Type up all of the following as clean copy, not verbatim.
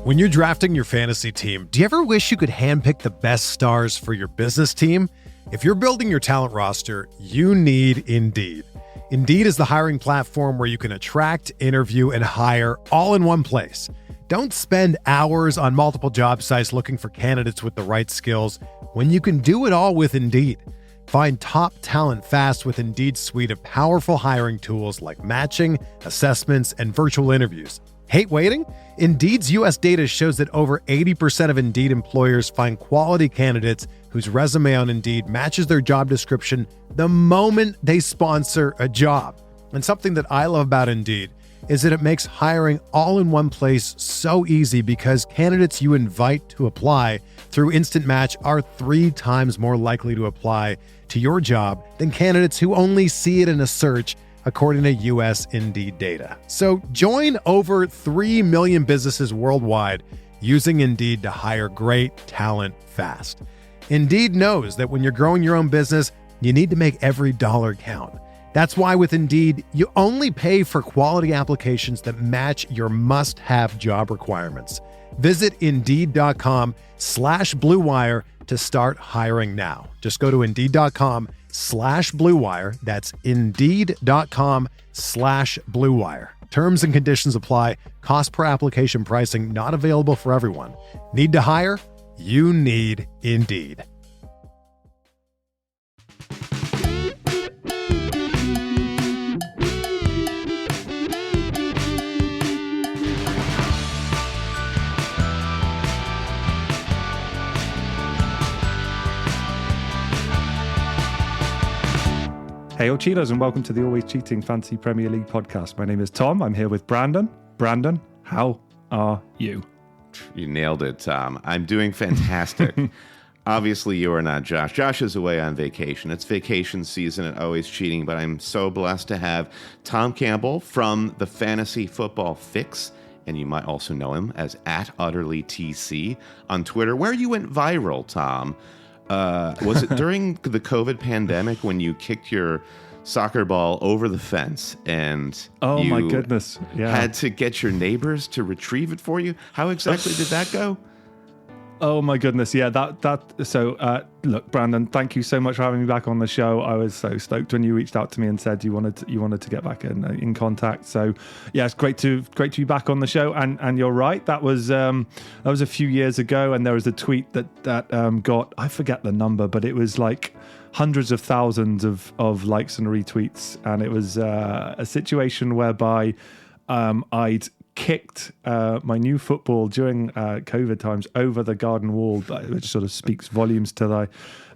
When you're drafting your fantasy team, do you ever wish you could handpick the best stars for your business team? If you're building your talent roster, you need Indeed. Indeed is the hiring platform where you can attract, interview, and hire all in one place. Don't spend hours on multiple job sites looking for candidates with the right skills when you can do it all with Indeed. Find top talent fast with Indeed's suite of powerful hiring tools like matching, assessments, and virtual interviews. Hate waiting? Indeed's U.S. data shows that over 80% of Indeed employers find quality candidates whose resume on Indeed matches their job description the moment they sponsor a job. And something that I love about Indeed is that it makes hiring all in one place so easy because candidates you invite to apply through Instant Match are 3 times more likely to apply to your job than candidates who only see it in a search, according to U.S. Indeed data. So join over 3 million businesses worldwide using Indeed to hire great talent fast. Indeed knows that when you're growing your own business, you need to make every dollar count. That's why with Indeed, you only pay for quality applications that match your must-have job requirements. Visit Indeed.com/Blue Wire to start hiring now. Just go to Indeed.com/Blue Wire. That's Indeed.com/Blue Wire. Terms and conditions apply. Cost per application pricing not available for everyone. Need to hire? You need Indeed. Hey, all cheaters, and welcome to the Always Cheating Fantasy Premier League podcast. My name is Tom. I'm here with Brandon. Brandon, how are you? You nailed it, Tom. I'm doing fantastic. Obviously, you are not Josh. Josh is away on vacation. It's vacation season at Always Cheating, but I'm so blessed to have Tom Campbell from the Fantasy Football Fix, and you might also know him as @UtterlyTC on Twitter, where you went viral, Tom. Was it during the COVID pandemic when you kicked your soccer ball over the fence and my goodness, had to get your neighbors to retrieve it for you? How exactly did that go? Oh my goodness, yeah. Look, Brandon, thank you so much for having me back on the show. I was so stoked when you reached out to me and said you wanted to get back in contact. So yeah, it's great to be back on the show. And you're right, that was a few years ago, and there was a tweet that got, I forget the number, but it was like hundreds of thousands of likes and retweets, and it was a situation whereby I'd kicked my new football during COVID times over the garden wall, which sort of speaks volumes to thy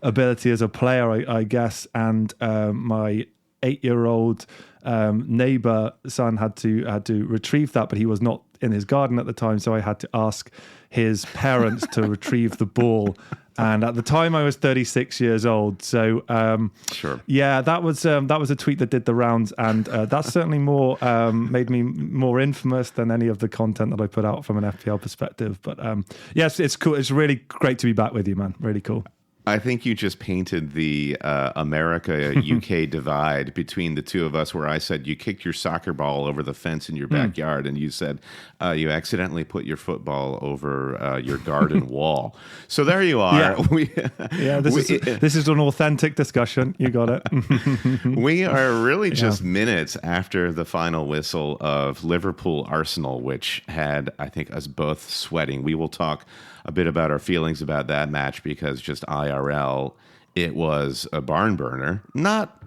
ability as a player, I guess. And my 8-year-old neighbor son had to retrieve that, but he was not in his garden at the time, so I had to ask his parents to retrieve the ball. And at the time, I was 36 years old. So, sure. Yeah, that was a tweet that did the rounds, and that's certainly made me more infamous than any of the content that I put out from an FPL perspective. But yes, it's cool. It's really great to be back with you, man. Really cool. I think you just painted the America-UK divide between the two of us, where I said you kicked your soccer ball over the fence in your backyard, and you said you accidentally put your football over your garden wall. So there you are. Yeah, this is an authentic discussion. You got it. We are really just minutes after the final whistle of Liverpool-Arsenal, which had, I think, us both sweating. We will talk a bit about our feelings about that match, because just IRL, it was a barn burner. Not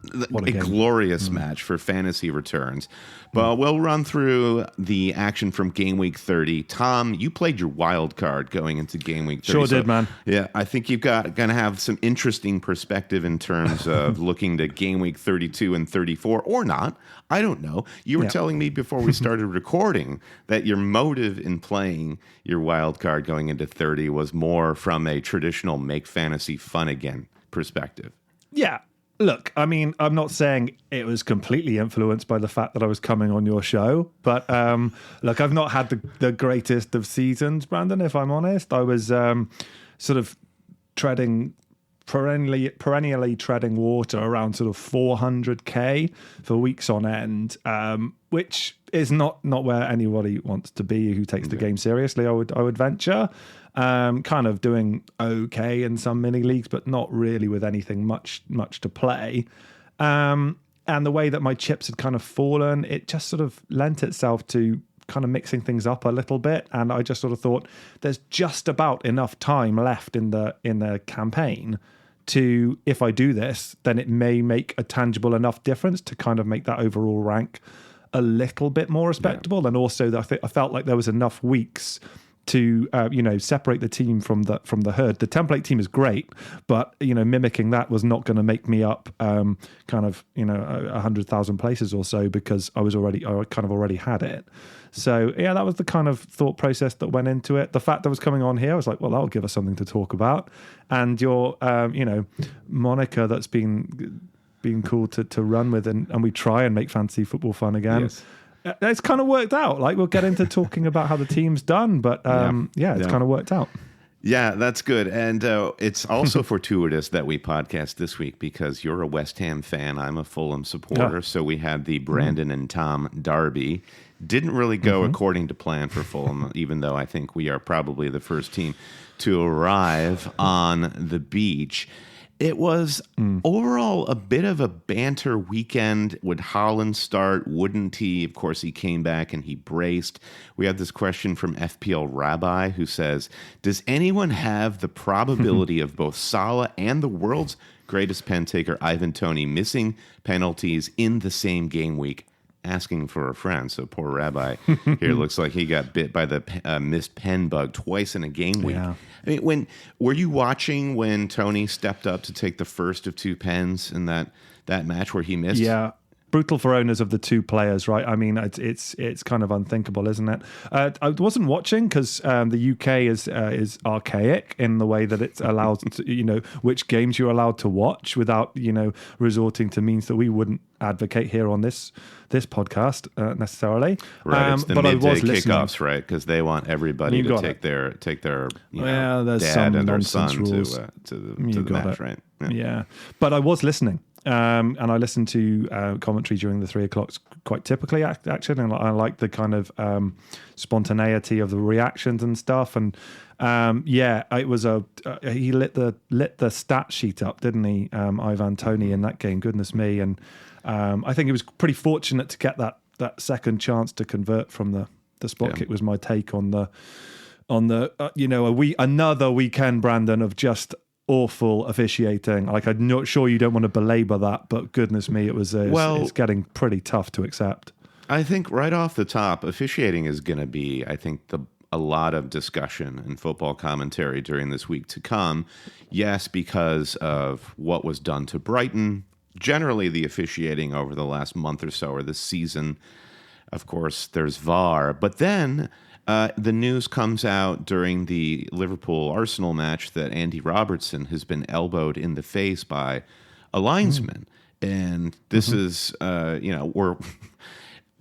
a glorious match for fantasy returns, but we'll run through the action from game week 30. Tom, you played your wild card going into game week 30. Sure did, man. Yeah, I think you've going to have some interesting perspective in terms of looking to game week 32 and 34, or not. I don't know. You were telling me before we started recording that your motive in playing your wild card going into 30 was more from a traditional make fantasy fun again perspective. Yeah. Look, I mean, I'm not saying it was completely influenced by the fact that I was coming on your show, but look, I've not had the greatest of seasons, Brandon, if I'm honest. I was sort of perennially treading water around sort of 400k for weeks on end, which is not where anybody wants to be who takes the game seriously. I would venture, kind of doing okay in some mini leagues, but not really with anything much to play. And the way that my chips had kind of fallen, it just sort of lent itself to kind of mixing things up a little bit. And I just sort of thought there's just about enough time left in the campaign to, if I do this, then it may make a tangible enough difference to kind of make that overall rank a little bit more respectable. And also that I felt like there was enough weeks to separate the team from the herd. The template team is great, but mimicking that was not going to make me up 100,000 places or so, because I kind of already had it. So yeah, that was the kind of thought process that went into it. The fact that was coming on here, I was like, well, that'll give us something to talk about. And your moniker that's been cool to run with, and we try and make fantasy football fun again. Yes. It's kind of worked out. Like, we'll get into talking about how the team's done, but it's kind of worked out. Yeah, that's good. And it's also fortuitous that we podcast this week because you're a West Ham fan. I'm a Fulham supporter. So we had the Brandon and Tom derby. Didn't really go according to plan for Fulham, even though I think we are probably the first team to arrive on the beach. It was overall a bit of a banter weekend. Would Haaland start? Wouldn't he? Of course, he came back and he braced. We have this question from FPL Rabbi who says, does anyone have the probability of both Salah and the world's greatest pen taker, Ivan Toney, missing penalties in the same game week? Asking for a friend. So poor Rabbi here looks like he got bit by the missed pen bug twice in a game week. Yeah. I mean, were you watching when Toney stepped up to take the first of two pens in that match where he missed? Yeah. Brutal for owners of the two players, right? I mean, it's kind of unthinkable, isn't it? I wasn't watching because the UK is archaic in the way that it allows which games you're allowed to watch without resorting to means that we wouldn't advocate here on this podcast necessarily. Right, it's the but midday I was kickoffs, right? Because they want everybody to take their dad and their son to the match, right? Yeah, but I was listening. And I listened to commentary during the 3 o'clocks quite typically, actually, and I like the kind of spontaneity of the reactions and stuff. And it was he lit the stat sheet up, didn't he, Ivan Toney, in that game? Goodness me! And I think he was pretty fortunate to get that second chance to convert from the spot kick. Was my take on the another weekend, Brandon, of just awful officiating. Like, I'm not sure you don't want to belabor that, but goodness me, it's getting pretty tough to accept. I think right off the top, officiating is going to be, I think, a lot of discussion in football commentary during this week to come. Yes, because of what was done to Brighton, generally the officiating over the last month or so, or this season. Of course, there's VAR, but then the news comes out during the Liverpool-Arsenal match that Andy Robertson has been elbowed in the face by a linesman. And this is, we're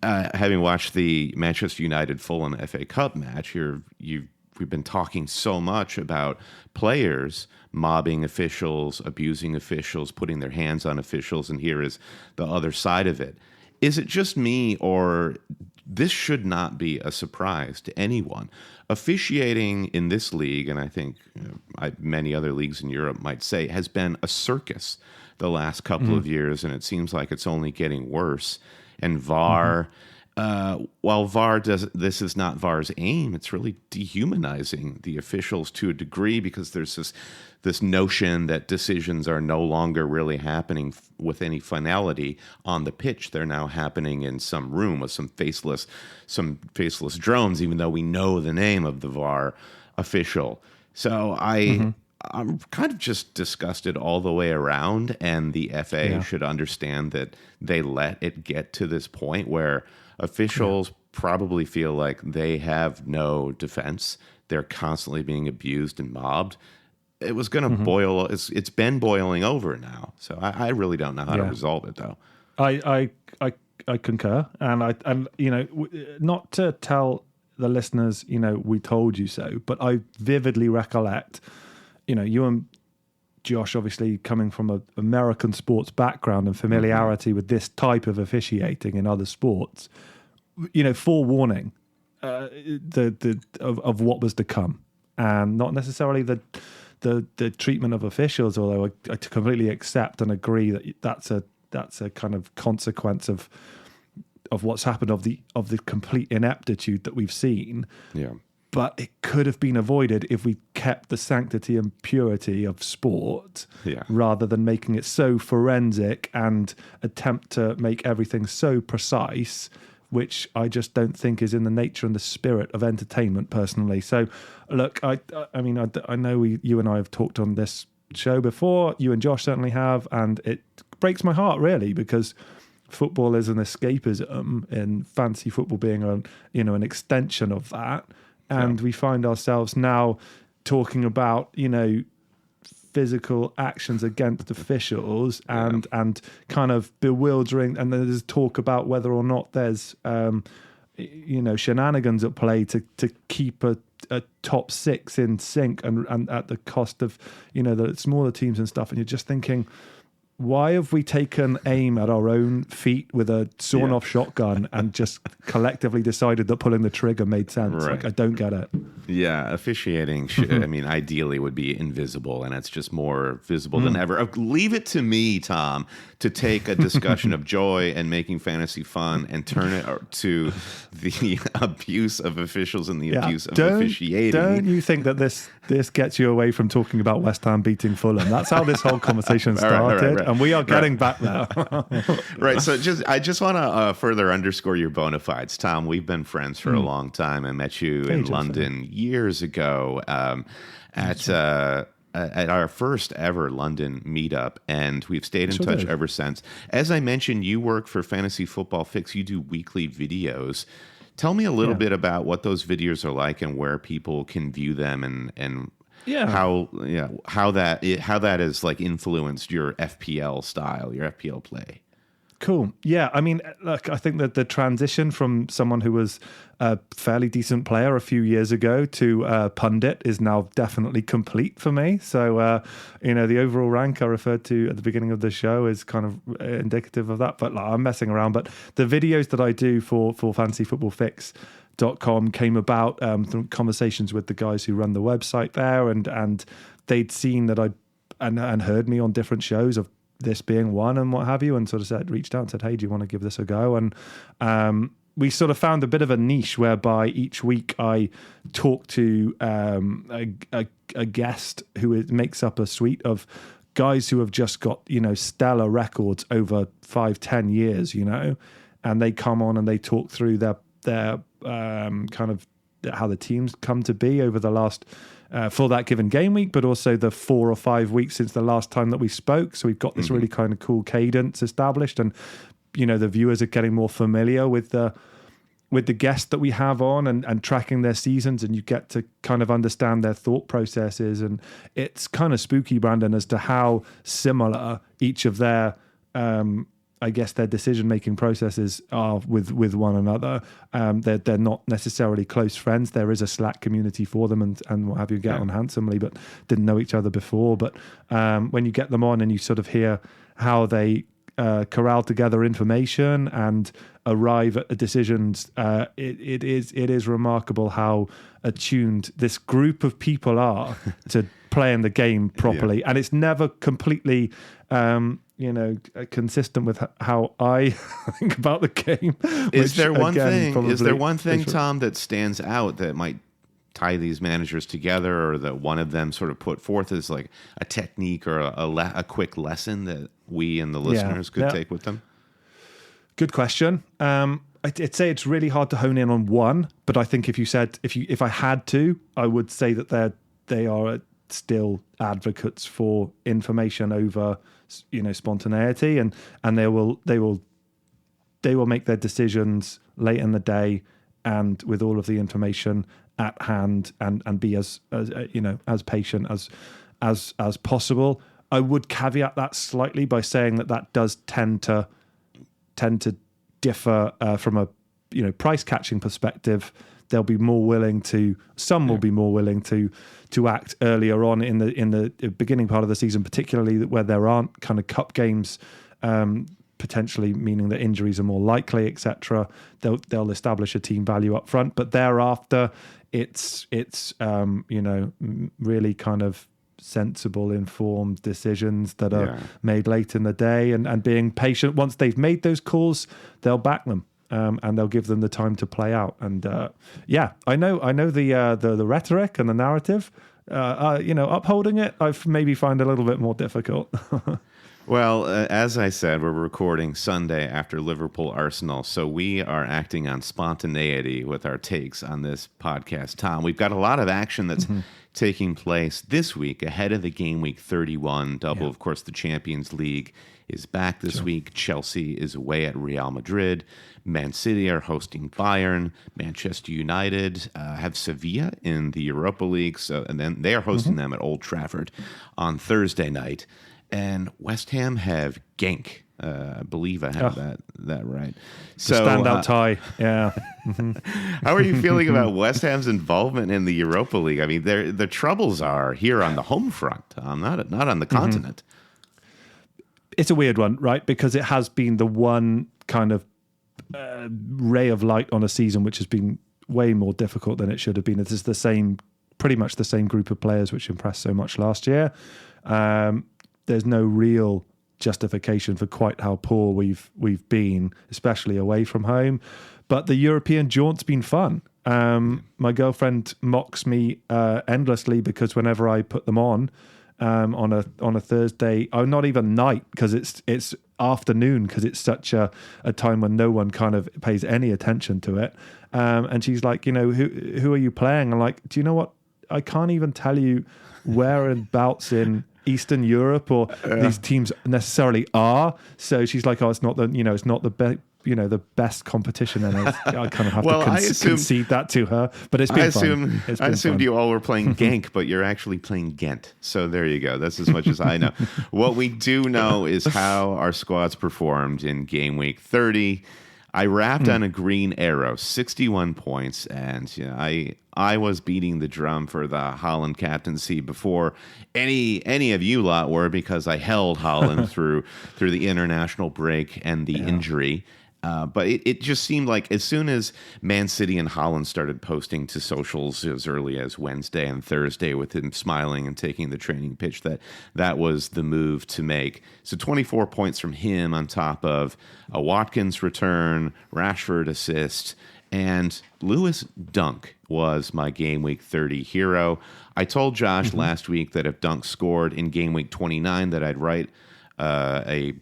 having watched the Manchester United-Fulham FA Cup match, we've been talking so much about players mobbing officials, abusing officials, putting their hands on officials, and here is the other side of it. Is it just me, or this should not be a surprise to anyone? Officiating in this league, and I think many other leagues in Europe might say, has been a circus the last couple of years, and it seems like it's only getting worse. And VAR, while this is not VAR's aim, it's really dehumanizing the officials to a degree, because there's this notion that decisions are no longer really happening with any finality on the pitch. They're now happening in some room with some faceless drones, even though we know the name of the VAR official. So I'm kind of just disgusted all the way around, and the FA should understand that they let it get to this point where officials probably feel like they have no defense. They're constantly being abused and mobbed. It was going to boil. It's been boiling over now. So I really don't know how to resolve it, though. I concur, and not to tell the listeners, we told you so, but I vividly recollect, you and Josh obviously coming from an American sports background and familiarity with this type of officiating in other sports. forewarning of what was to come, and not necessarily the treatment of officials. Although I completely accept and agree that that's a kind of consequence of what's happened, of the complete ineptitude that we've seen. Yeah. But it could have been avoided if we kept the sanctity and purity of sport, rather than making it so forensic and attempt to make everything so precise, which I just don't think is in the nature and the spirit of entertainment, personally. So, look, I know you and I have talked on this show before. You and Josh certainly have, and it breaks my heart, really, because football is an escapism, and fantasy football being an extension of that. And we find ourselves now talking about, physical actions against officials and kind of bewildering. And then there's talk about whether or not there's, shenanigans at play to keep a top six in sync and at the cost of, the smaller teams and stuff. And you're just thinking, why have we taken aim at our own feet with a sawn-off shotgun and just collectively decided that pulling the trigger made sense? Right. Like, I don't get it. Yeah, officiating, ideally would be invisible, and it's just more visible than ever. Leave it to me, Tom, to take a discussion of joy and making fantasy fun and turn it to the abuse of officials and the abuse of officiating. Don't you think that this gets you away from talking about West Ham beating Fulham? That's how this whole conversation started, right. And we are getting back there. Right, so I just want to further underscore your bona fides. Tom, we've been friends for a long time. I met you in London years ago at our first ever London meetup, and we've stayed in touch ever since. As I mentioned, you work for Fantasy Football Fix. You do weekly videos. Tell me a little bit about what those videos are like and where people can view them, and how that has like influenced your FPL style, your FPL play. Cool. Yeah, I mean, look, I think that the transition from someone who was a fairly decent player a few years ago to pundit is now definitely complete for me. So, the overall rank I referred to at the beginning of the show is kind of indicative of that. But I'm messing around. But the videos that I do for fantasyfootballfix.com came about through conversations with the guys who run the website there, and they'd seen that and heard me on different shows, of this being one and what have you, and sort of reached out and said, hey, do you want to give this a go? And we sort of found a bit of a niche whereby each week I talk to a guest who makes up a suite of guys who have just got, stellar records over 5-10 years, and they come on and they talk through their kind of how the teams come to be over the last for that given game week, but also the 4 or 5 weeks since the last time that we spoke. So we've got this really kind of cool cadence established, and the viewers are getting more familiar with the guests that we have on and tracking their seasons, and you get to kind of understand their thought processes. And it's kind of spooky, Brandon, as to how similar each of their their decision-making processes are with one another. They're not necessarily close friends. There is a Slack community for them and what have you, get on handsomely, but didn't know each other before. But when you get them on and you sort of hear how they corral together information and arrive at decisions, it is remarkable how attuned this group of people are to playing the game properly. And it's never completely consistent with how I think about the game. Is there one thing, Tom, that stands out that might tie these managers together, or that one of them sort of put forth as like a technique or a quick lesson that we and the listeners could take with them? Good question. I'd say it's really hard to hone in on one, but I think if I had to, I would say that they are still advocates for information over spontaneity, and they will make their decisions late in the day and with all of the information at hand, and be as patient as possible. I would caveat that slightly by saying that does tend to differ from a price catching perspective. They'll be more willing to. Some will be more willing to act earlier on in the beginning part of the season, particularly where there aren't kind of cup games potentially meaning that injuries are more likely, etc. They'll establish a team value up front, but thereafter it's really kind of sensible, informed decisions that are made late in the day, and being patient. Once they've made those calls, they'll back them. And they'll give them the time to play out. And I know the rhetoric and the narrative. Upholding it, I've maybe find a little bit more difficult. Well, as I said, we're recording Sunday after Liverpool Arsenal, so we are acting on spontaneity with our takes on this podcast. Tom, we've got a lot of action that's taking place this week ahead of the game week 31 double. Of course, the Champions League is back this week. Chelsea is away at Real Madrid. Man City are hosting Bayern. Manchester United have Sevilla in the Europa League, and then they are hosting them at Old Trafford on Thursday night. And West Ham have Genk. I believe I have that right. So standout tie, yeah. How are you feeling about West Ham's involvement in the Europa League? I mean, the troubles are here on the home front, not on the continent. It's a weird one, right? Because it has been the one kind of ray of light on a season which has been way more difficult than it should have been. It is pretty much the same group of players which impressed so much last year. There's no real justification for quite how poor we've been, especially away from home. But the European jaunt's been fun. My girlfriend mocks me endlessly because whenever I put them on a Thursday, not even night, because it's afternoon, because it's such a time when no one kind of pays any attention to it. And she's like, who are you playing? I'm like, do you know what? I can't even tell you whereabouts in Eastern Europe or these teams necessarily are. So she's like, it's not the best competition, and I kind of have to concede that to her. But it's been fun. I assumed you all were playing Genk, but you're actually playing Ghent. So there you go. That's as much as I know. What we do know is how our squads performed in game week 30. I wrapped on a green arrow, 61 points, and I was beating the drum for the Haaland captaincy before any of you lot were, because I held Haaland through the international break and the injury. But it just seemed like as soon as Man City and Haaland started posting to socials as early as Wednesday and Thursday with him smiling and taking the training pitch, that was the move to make. So 24 points from him on top of a Watkins return, Rashford assist, and Lewis Dunk was my game week 30 hero. I told Josh last week that if Dunk scored in game week 29 that I'd write a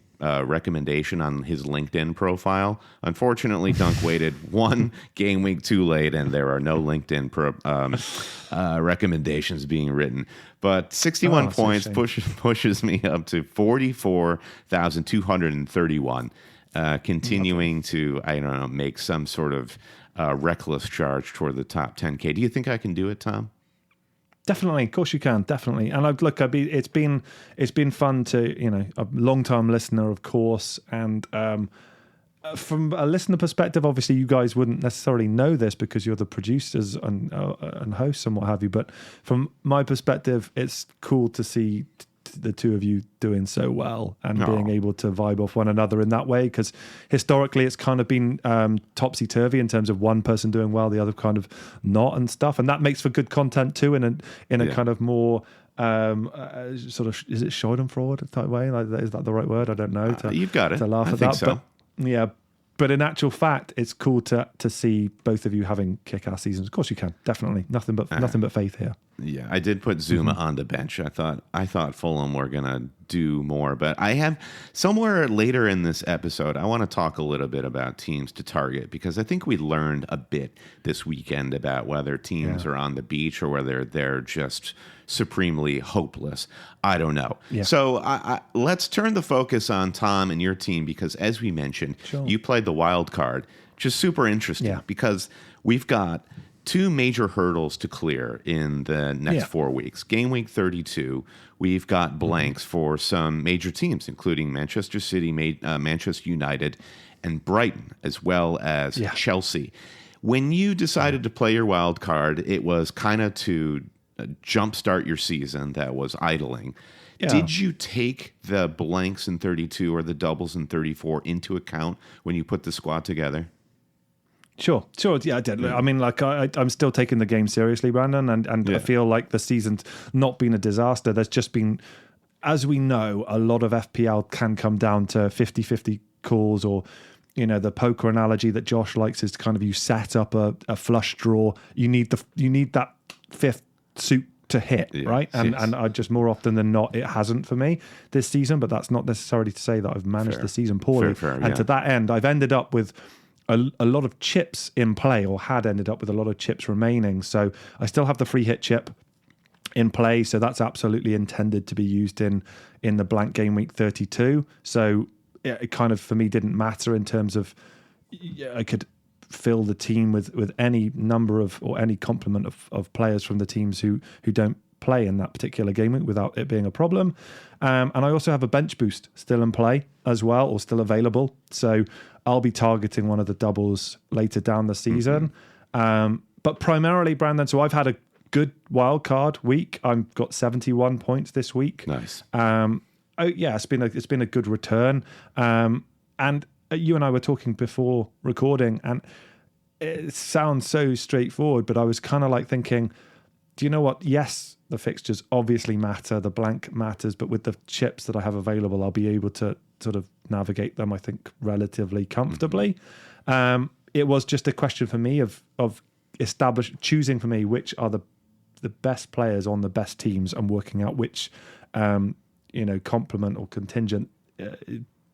recommendation on his LinkedIn profile. Unfortunately, Dunk waited one game week too late, and there are no LinkedIn recommendations being written. But 61 points pushes me up to 44,231, continuing to, make some sort of reckless charge toward the top 10K. Do you think I can do it, Tom? Definitely, of course you can, definitely. And it's been fun to, a long-time listener, of course, and from a listener perspective, obviously you guys wouldn't necessarily know this because you're the producers and hosts and what have you. But from my perspective, it's cool to see the two of you doing so well and being able to vibe off one another in that way, because historically it's kind of been topsy-turvy in terms of one person doing well, the other kind of not and stuff, and that makes for good content too in a kind of more sort of, is it schadenfreude type way? Like, is that the right word? I don't know. You've got it. To laugh I at think that, so. But in actual fact, it's cool to see both of you having kick-ass seasons. Of course you can, definitely. Nothing but faith here. Yeah, I did put Zuma on the bench. I thought Fulham were gonna do more, but I have somewhere later in this episode, I want to talk a little bit about teams to target, because I think we learned a bit this weekend about whether teams are on the beach or whether they're just supremely hopeless. I don't know. Yeah. So let's turn the focus on Tom and your team, because as we mentioned, you played the wild card, which is super interesting because we've got two major hurdles to clear in the next 4 weeks. Game week 32, we've got blanks for some major teams, including Manchester City, Manchester United, and Brighton, as well as Chelsea. When you decided to play your wild card, it was kind of to jumpstart your season that was idling. Did you take the blanks in 32 or the doubles in 34 into account when you put the squad together? Sure. Yeah, I did. I mean, like, I'm still taking the game seriously, Brandon, and I feel like the season's not been a disaster. There's just been, as we know, a lot of FPL can come down to 50-50 calls, or, you know, the poker analogy that Josh likes is kind of, you set up a flush draw. You need that fifth suit to hit, right? And I just, more often than not, it hasn't for me this season, but that's not necessarily to say that I've managed the season poorly. And to that end, I've ended up with a lot of chips in play, or had ended up with a lot of chips remaining. So I still have the free hit chip in play, so that's absolutely intended to be used in the blank game week 32. So it kind of, for me, didn't matter in terms of, I could fill the team with any number of, or any complement of players from the teams who don't play in that particular game week without it being a problem. And I also have a bench boost still in play as well, or still available. So I'll be targeting one of the doubles later down the season. But primarily, Brandon, so I've had a good wild card week. I've got 71 points this week. Nice. It's been a good return. And you and I were talking before recording, and it sounds so straightforward, but I was kind of like thinking, do you know what? Yes, the fixtures obviously matter, the blank matters, but with the chips that I have available, I'll be able to sort of navigate them, I think, relatively comfortably. It was just a question for me of choosing for me which are the best players on the best teams, and working out which complement or contingent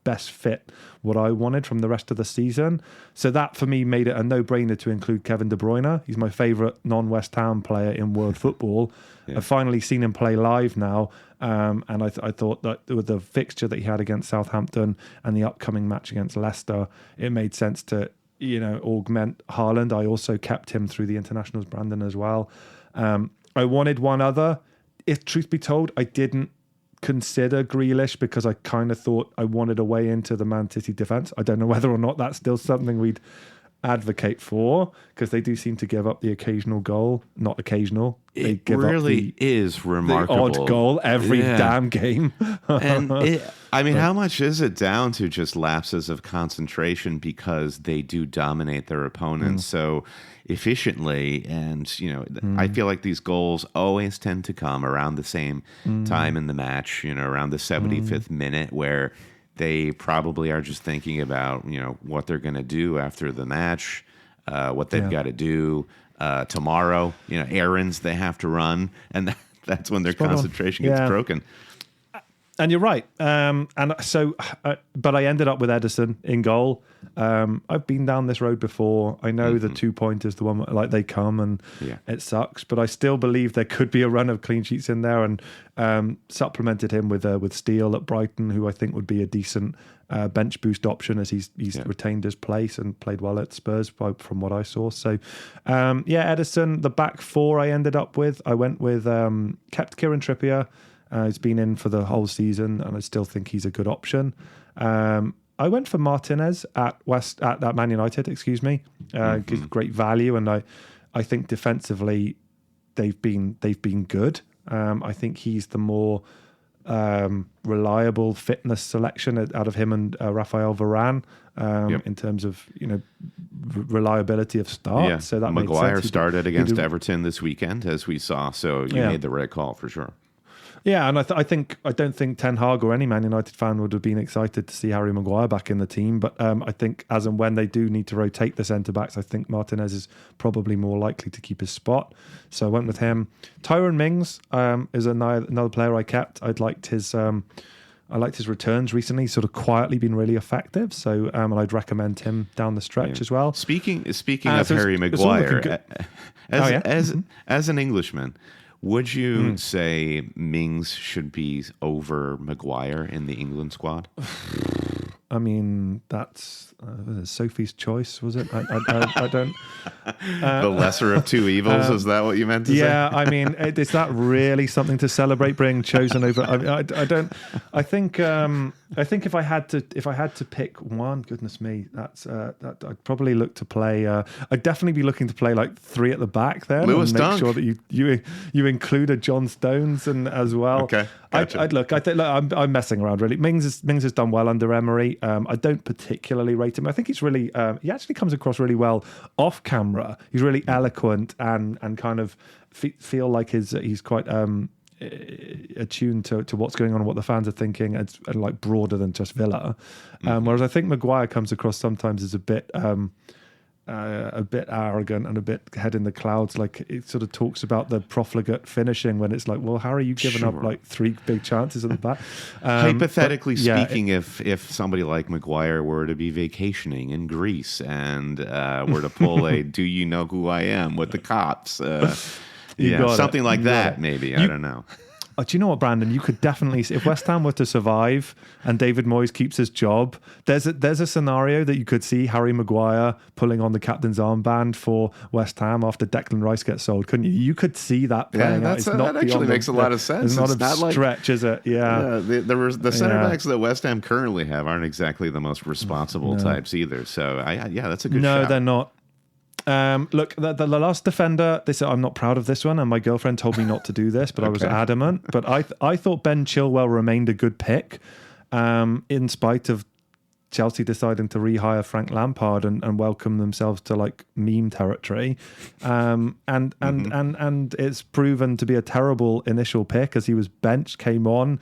best fit what I wanted from the rest of the season. So that for me made it a no-brainer to include Kevin De Bruyne. He's my favourite non-West Ham player in world football. I've finally seen him play live now, and I thought that with the fixture that he had against Southampton and the upcoming match against Leicester, it made sense to augment Haaland. I also kept him through the internationals, Brandon, as well. I wanted one other. If truth be told, I didn't consider Grealish because I kind of thought I wanted a way into the Man City defence. I don't know whether or not that's still something we'd advocate for, because they do seem to give up the occasional goal. Not occasional. They give really up is remarkable. The odd goal every damn game. And how much is it down to just lapses of concentration, because they do dominate their opponents so efficiently, and I feel like these goals always tend to come around the same time in the match, around the 75th minute, where they probably are just thinking about what they're going to do after the match, what they've got to do tomorrow, errands they have to run, and that's when their concentration gets broken. And you're right. But I ended up with Ederson in goal. I've been down this road before. I know the 2 pointers, the one like they come and it sucks, but I still believe there could be a run of clean sheets in there, and supplemented him with Steele at Brighton, who I think would be a decent bench boost option, as he's retained his place and played well at Spurs from what I saw. So Ederson, the back four I ended up with. I went with kept Kieran Trippier. He's been in for the whole season, and I still think he's a good option. I went for Martinez at Man United. Excuse me, great value, and I think defensively they've been good. I think he's the more reliable fitness selection out of him and Rafael Varane in terms of reliability of start. Yeah. So that Maguire started against Everton this weekend, as we saw. So you made the right call for sure. Yeah, and I don't think Ten Hag or any Man United fan would have been excited to see Harry Maguire back in the team. But I think as and when they do need to rotate the centre-backs, I think Martinez is probably more likely to keep his spot. So I went with him. Tyrone Mings is another player I kept. I liked his returns recently. He's sort of quietly been really effective. So and I'd recommend him down the stretch as well. Speaking of Harry Maguire, as an Englishman, would you say Mings should be over Maguire in the England squad? I mean, that's Sophie's choice, was it? I don't. The lesser of two evils, is that what you meant to say? Yeah, I mean, is that really something to celebrate? Being chosen over? I don't. I think if I had to pick one, goodness me, that I'd probably look to play. I'd definitely be looking to play like three at the back there, Lewis and make Dunk. sure that you included John Stones and as well. Okay, gotcha. I think I'm messing around really. Mings has done well under Emery. I don't particularly rate him. I think he's really he actually comes across really well off camera. He's really eloquent and kind of feel like he's quite attuned to what's going on and what the fans are thinking, and like broader than just Villa. Whereas I think Maguire comes across sometimes as a bit arrogant and a bit head in the clouds. Like it sort of talks about the profligate finishing when it's like, well, Harry, you've given up like three big chances at the back. Hypothetically speaking, if somebody like Maguire were to be vacationing in Greece and were to pull a "Do you know who I am?" with the cops, something like that, maybe. I don't know. Do you know what, Brandon? You could definitely, if West Ham were to survive and David Moyes keeps his job, there's a scenario that you could see Harry Maguire pulling on the captain's armband for West Ham after Declan Rice gets sold, couldn't you? You could see that playing out. That actually makes a lot of sense. It's not a stretch, is it? Yeah. The center backs that West Ham currently have aren't exactly the most responsible types either. So, that's a good shot. No, they're not. Look, the last defender, I'm not proud of this one, and my girlfriend told me not to do this, but I was adamant. But I thought Ben Chilwell remained a good pick, in spite of Chelsea deciding to rehire Frank Lampard and welcome themselves to like meme territory. And it's proven to be a terrible initial pick as he was benched, came on,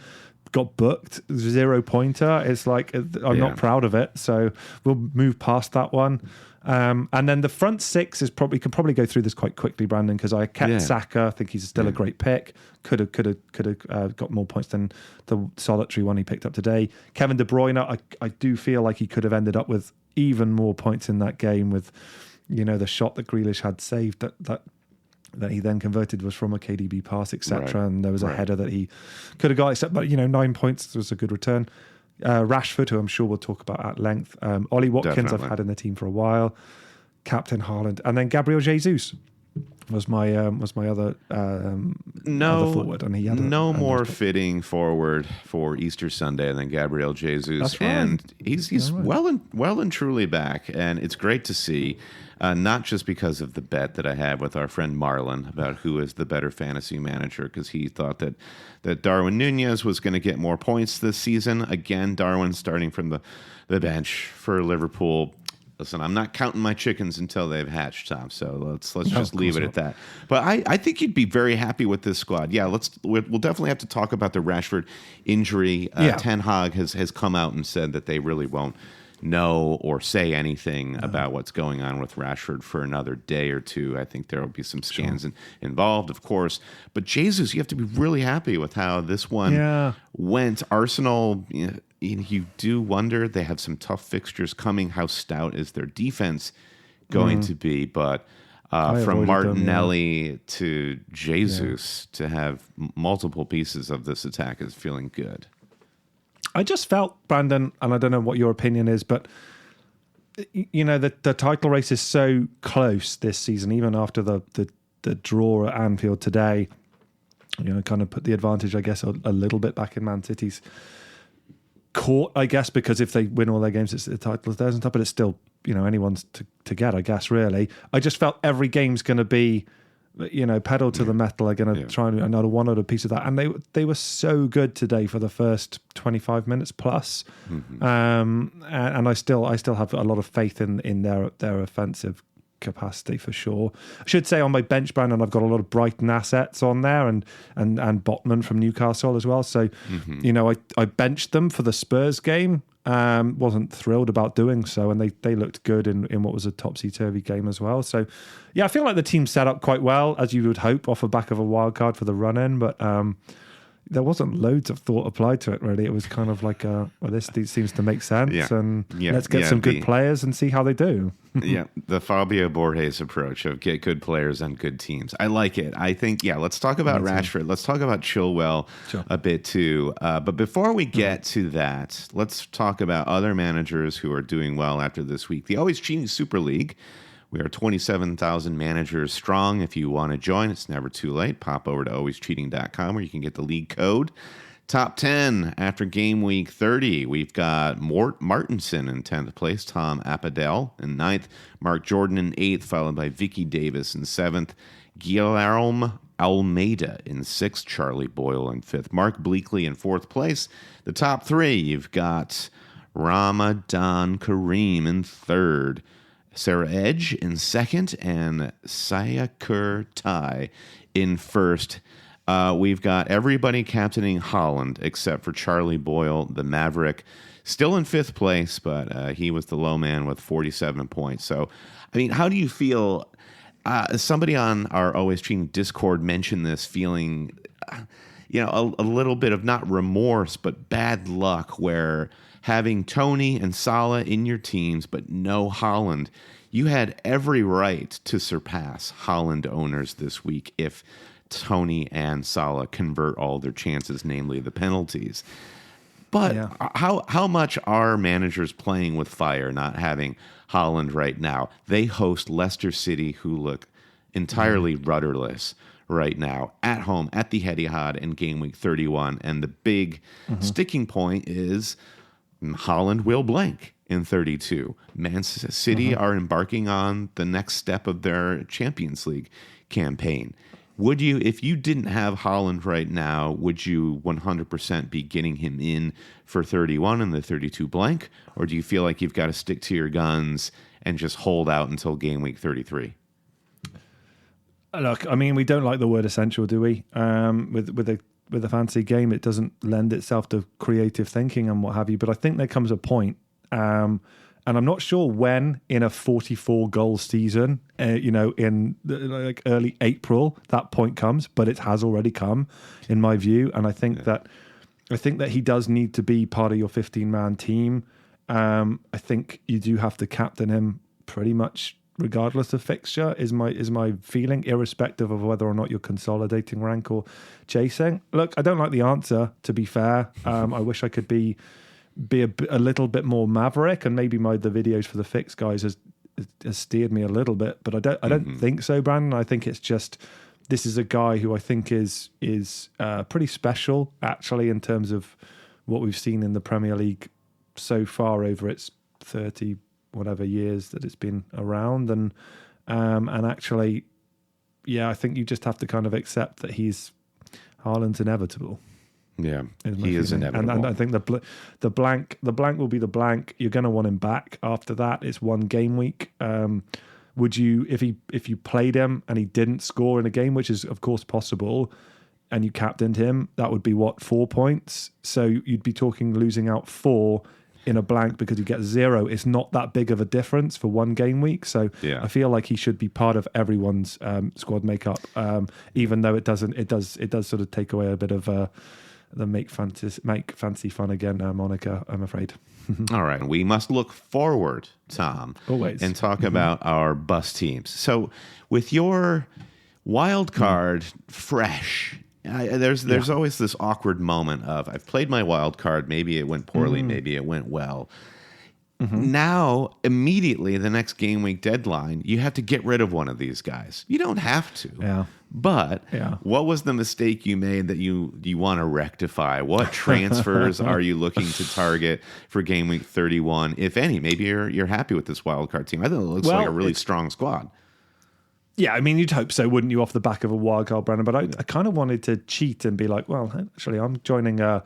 got booked, 0 pointer. It's like, I'm not proud of it. So we'll move past that one. And then the front six can probably go through this quite quickly, Brandon, because I kept Saka. I think he's still a great pick. Could have got more points than the solitary one he picked up today. Kevin De Bruyne, I do feel like he could have ended up with even more points in that game with, the shot that Grealish had saved that he then converted was from a KDB pass, etc. Right. And there was a header that he could have got, except, but 9 points was a good return. Rashford, who I'm sure we'll talk about at length. Ollie Watkins, definitely. I've had in the team for a while. Captain Haaland, and then Gabriel Jesus was my other forward, and he had more fitting forward for Easter Sunday than Gabriel Jesus. That's right. And he's well and truly back, and it's great to see. Not just because of the bet that I had with our friend Marlon about who is the better fantasy manager, because he thought that Darwin Nunez was going to get more points this season. Again, Darwin starting from the bench for Liverpool. Listen, I'm not counting my chickens until they've hatched, Tom. So let's just leave it at that. But I think you'd be very happy with this squad. Yeah, we'll definitely have to talk about the Rashford injury. Ten Hag has come out and said that they really won't know or say anything about what's going on with Rashford for another day or two. I think there will be some scans involved, of course. But Jesus, you have to be really happy with how this one went. Arsenal, you do wonder, they have some tough fixtures coming. How stout is their defense going to be? But from Martinelli to Jesus to have multiple pieces of this attack is feeling good. I just felt, Brandon, and I don't know what your opinion is, but the title race is so close this season, even after the draw at Anfield today. Kind of put the advantage, I guess, a little bit back in Man City's court, I guess, because if they win all their games, it's the title's theirs and stuff. But it's still, anyone's to get, I guess. Really, I just felt every game's going to be, pedal to the metal. Are going to try and another one other piece of that, and they were so good today for the first 25 minutes plus, and I still have a lot of faith in their offensive capacity for sure. I should say on my bench, Brandon, I've got a lot of Brighton assets on there, and Botman from Newcastle as well. So, I benched them for the Spurs game. Wasn't thrilled about doing so, and they looked good in what was a topsy-turvy game as well. So, I feel like the team set up quite well, as you would hope, off the back of a wild card for the run-in. But there wasn't loads of thought applied to it, really. It was kind of like, well, this seems to make sense, and let's get some good players and see how they do. Yeah, the Fabio Borges approach of get good players and good teams. I like it. I think, let's talk about Rashford. Let's talk about Chilwell a bit too. But before we get to that, let's talk about other managers who are doing well after this week. The Always Cheating Super League. We are 27,000 managers strong. If you want to join, it's never too late. Pop over to alwayscheating.com where you can get the league code. Top 10 after game week 30. We've got Mort Martinson in 10th place, Tom Apadel in 9th, Mark Jordan in 8th, followed by Vicky Davis in 7th, Guillermo Almeida in 6th, Charlie Boyle in 5th, Mark Bleakley in 4th place. The top 3, you've got Ramadan Kareem in 3rd, Sarah Edge in 2nd, and Sayakur Tai in 1st. We've got everybody captaining Haaland except for Charlie Boyle, the Maverick, still in 5th place, but he was the low man with 47 points. So, I mean, how do you feel? Somebody on our Always Cheating Discord mentioned this feeling, a little bit of not remorse, but bad luck where having Tony and Salah in your teams, but no Haaland, you had every right to surpass Haaland owners this week if Tony and Salah convert all their chances, namely the penalties. But how much are managers playing with fire not having Haaland right now? They host Leicester City, who look entirely rudderless right now, at home at the Etihad in game week 31. And the big sticking point is Haaland will blank in 32. Man City are embarking on the next step of their Champions League campaign. Would you, if you didn't have Haaland right now, would you 100% be getting him in for 31 and the 32 blank? Or do you feel like you've got to stick to your guns and just hold out until game week 33? Look, I mean, we don't like the word essential, do we? With a fantasy game, it doesn't lend itself to creative thinking and what have you. But I think there comes a point, and I'm not sure when in a 44 goal season, in like early April, that point comes, but it has already come, in my view. And I think that he does need to be part of your 15-man team. I think you do have to captain him pretty much regardless of fixture, is my feeling, irrespective of whether or not you're consolidating rank or chasing. Look, I don't like the answer, to be fair. I wish I could be a little bit more maverick, and maybe the videos for the fix guys has steered me a little bit, but I don't think so, Brandon. I think it's just, this is a guy who I think is pretty special, actually, in terms of what we've seen in the Premier League so far over its 30 whatever years that it's been around, and actually, I think you just have to kind of accept that Haaland's inevitable. Yeah, he is inevitable. And I think the blank will be the blank. You're going to want him back after that. It's one game week. Would you, if you played him and he didn't score in a game, which is of course possible, and you captained him, that would be 4 points. So you'd be talking losing out 4 in a blank because you get 0. It's not that big of a difference for one game week. So I feel like he should be part of everyone's squad makeup, even though it does sort of take away a bit of the make fancy fun again, Monica, I'm afraid. All right. We must look forward, Tom. Always. And talk about our bus teams. So with your wild card fresh, there's always this awkward moment of, I've played my wild card, maybe it went poorly, maybe it went well. Now, immediately, the next game week deadline, you have to get rid of one of these guys. You don't have to. Yeah. But what was the mistake you made that you want to rectify? What transfers are you looking to target for game week 31, if any? Maybe you're happy with this wild card team. I think it looks like a really strong squad. Yeah, I mean, you'd hope so, wouldn't you, off the back of a wildcard, Brandon? But I kind of wanted to cheat and be like, well, actually, I'm joining a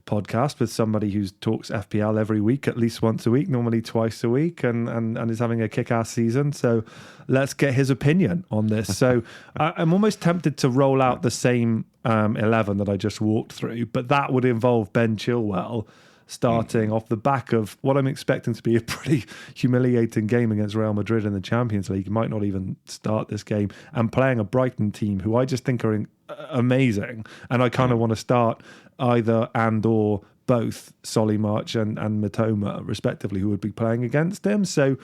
podcast with somebody who talks FPL every week, at least once a week, normally twice a week, and is having a kick-ass season. So let's get his opinion on this. So I'm almost tempted to roll out the same 11 that I just walked through, but that would involve Ben Chilwell starting off the back of what I'm expecting to be a pretty humiliating game against Real Madrid in the Champions League. He might not even start this game, and playing a Brighton team who I just think are amazing. And I kind of want to start either and or both Solly March and Matoma, respectively, who would be playing against him. So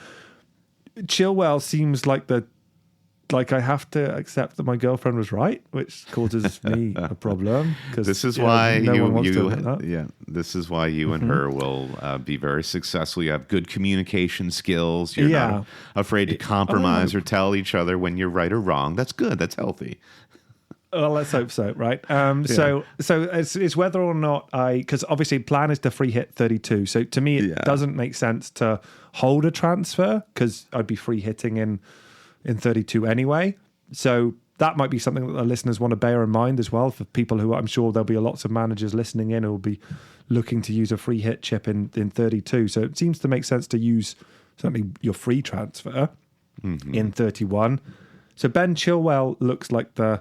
Chilwell seems like I have to accept that my girlfriend was right, which causes me a problem. This is why this is why you and Mm-hmm. her will be very successful. You have good communication skills. You're not afraid to compromise or tell each other when you're right or wrong. That's good. That's healthy. Well, let's hope so, right? So it's whether or not because obviously plan is to free hit 32. So to me, it doesn't make sense to hold a transfer because I'd be free hitting in 32 anyway. So that might be something that the listeners want to bear in mind as well for people who I'm sure there'll be lots of managers listening in who will be looking to use a free hit chip in 32. So it seems to make sense to use certainly your free transfer in 31. So Ben Chilwell looks like the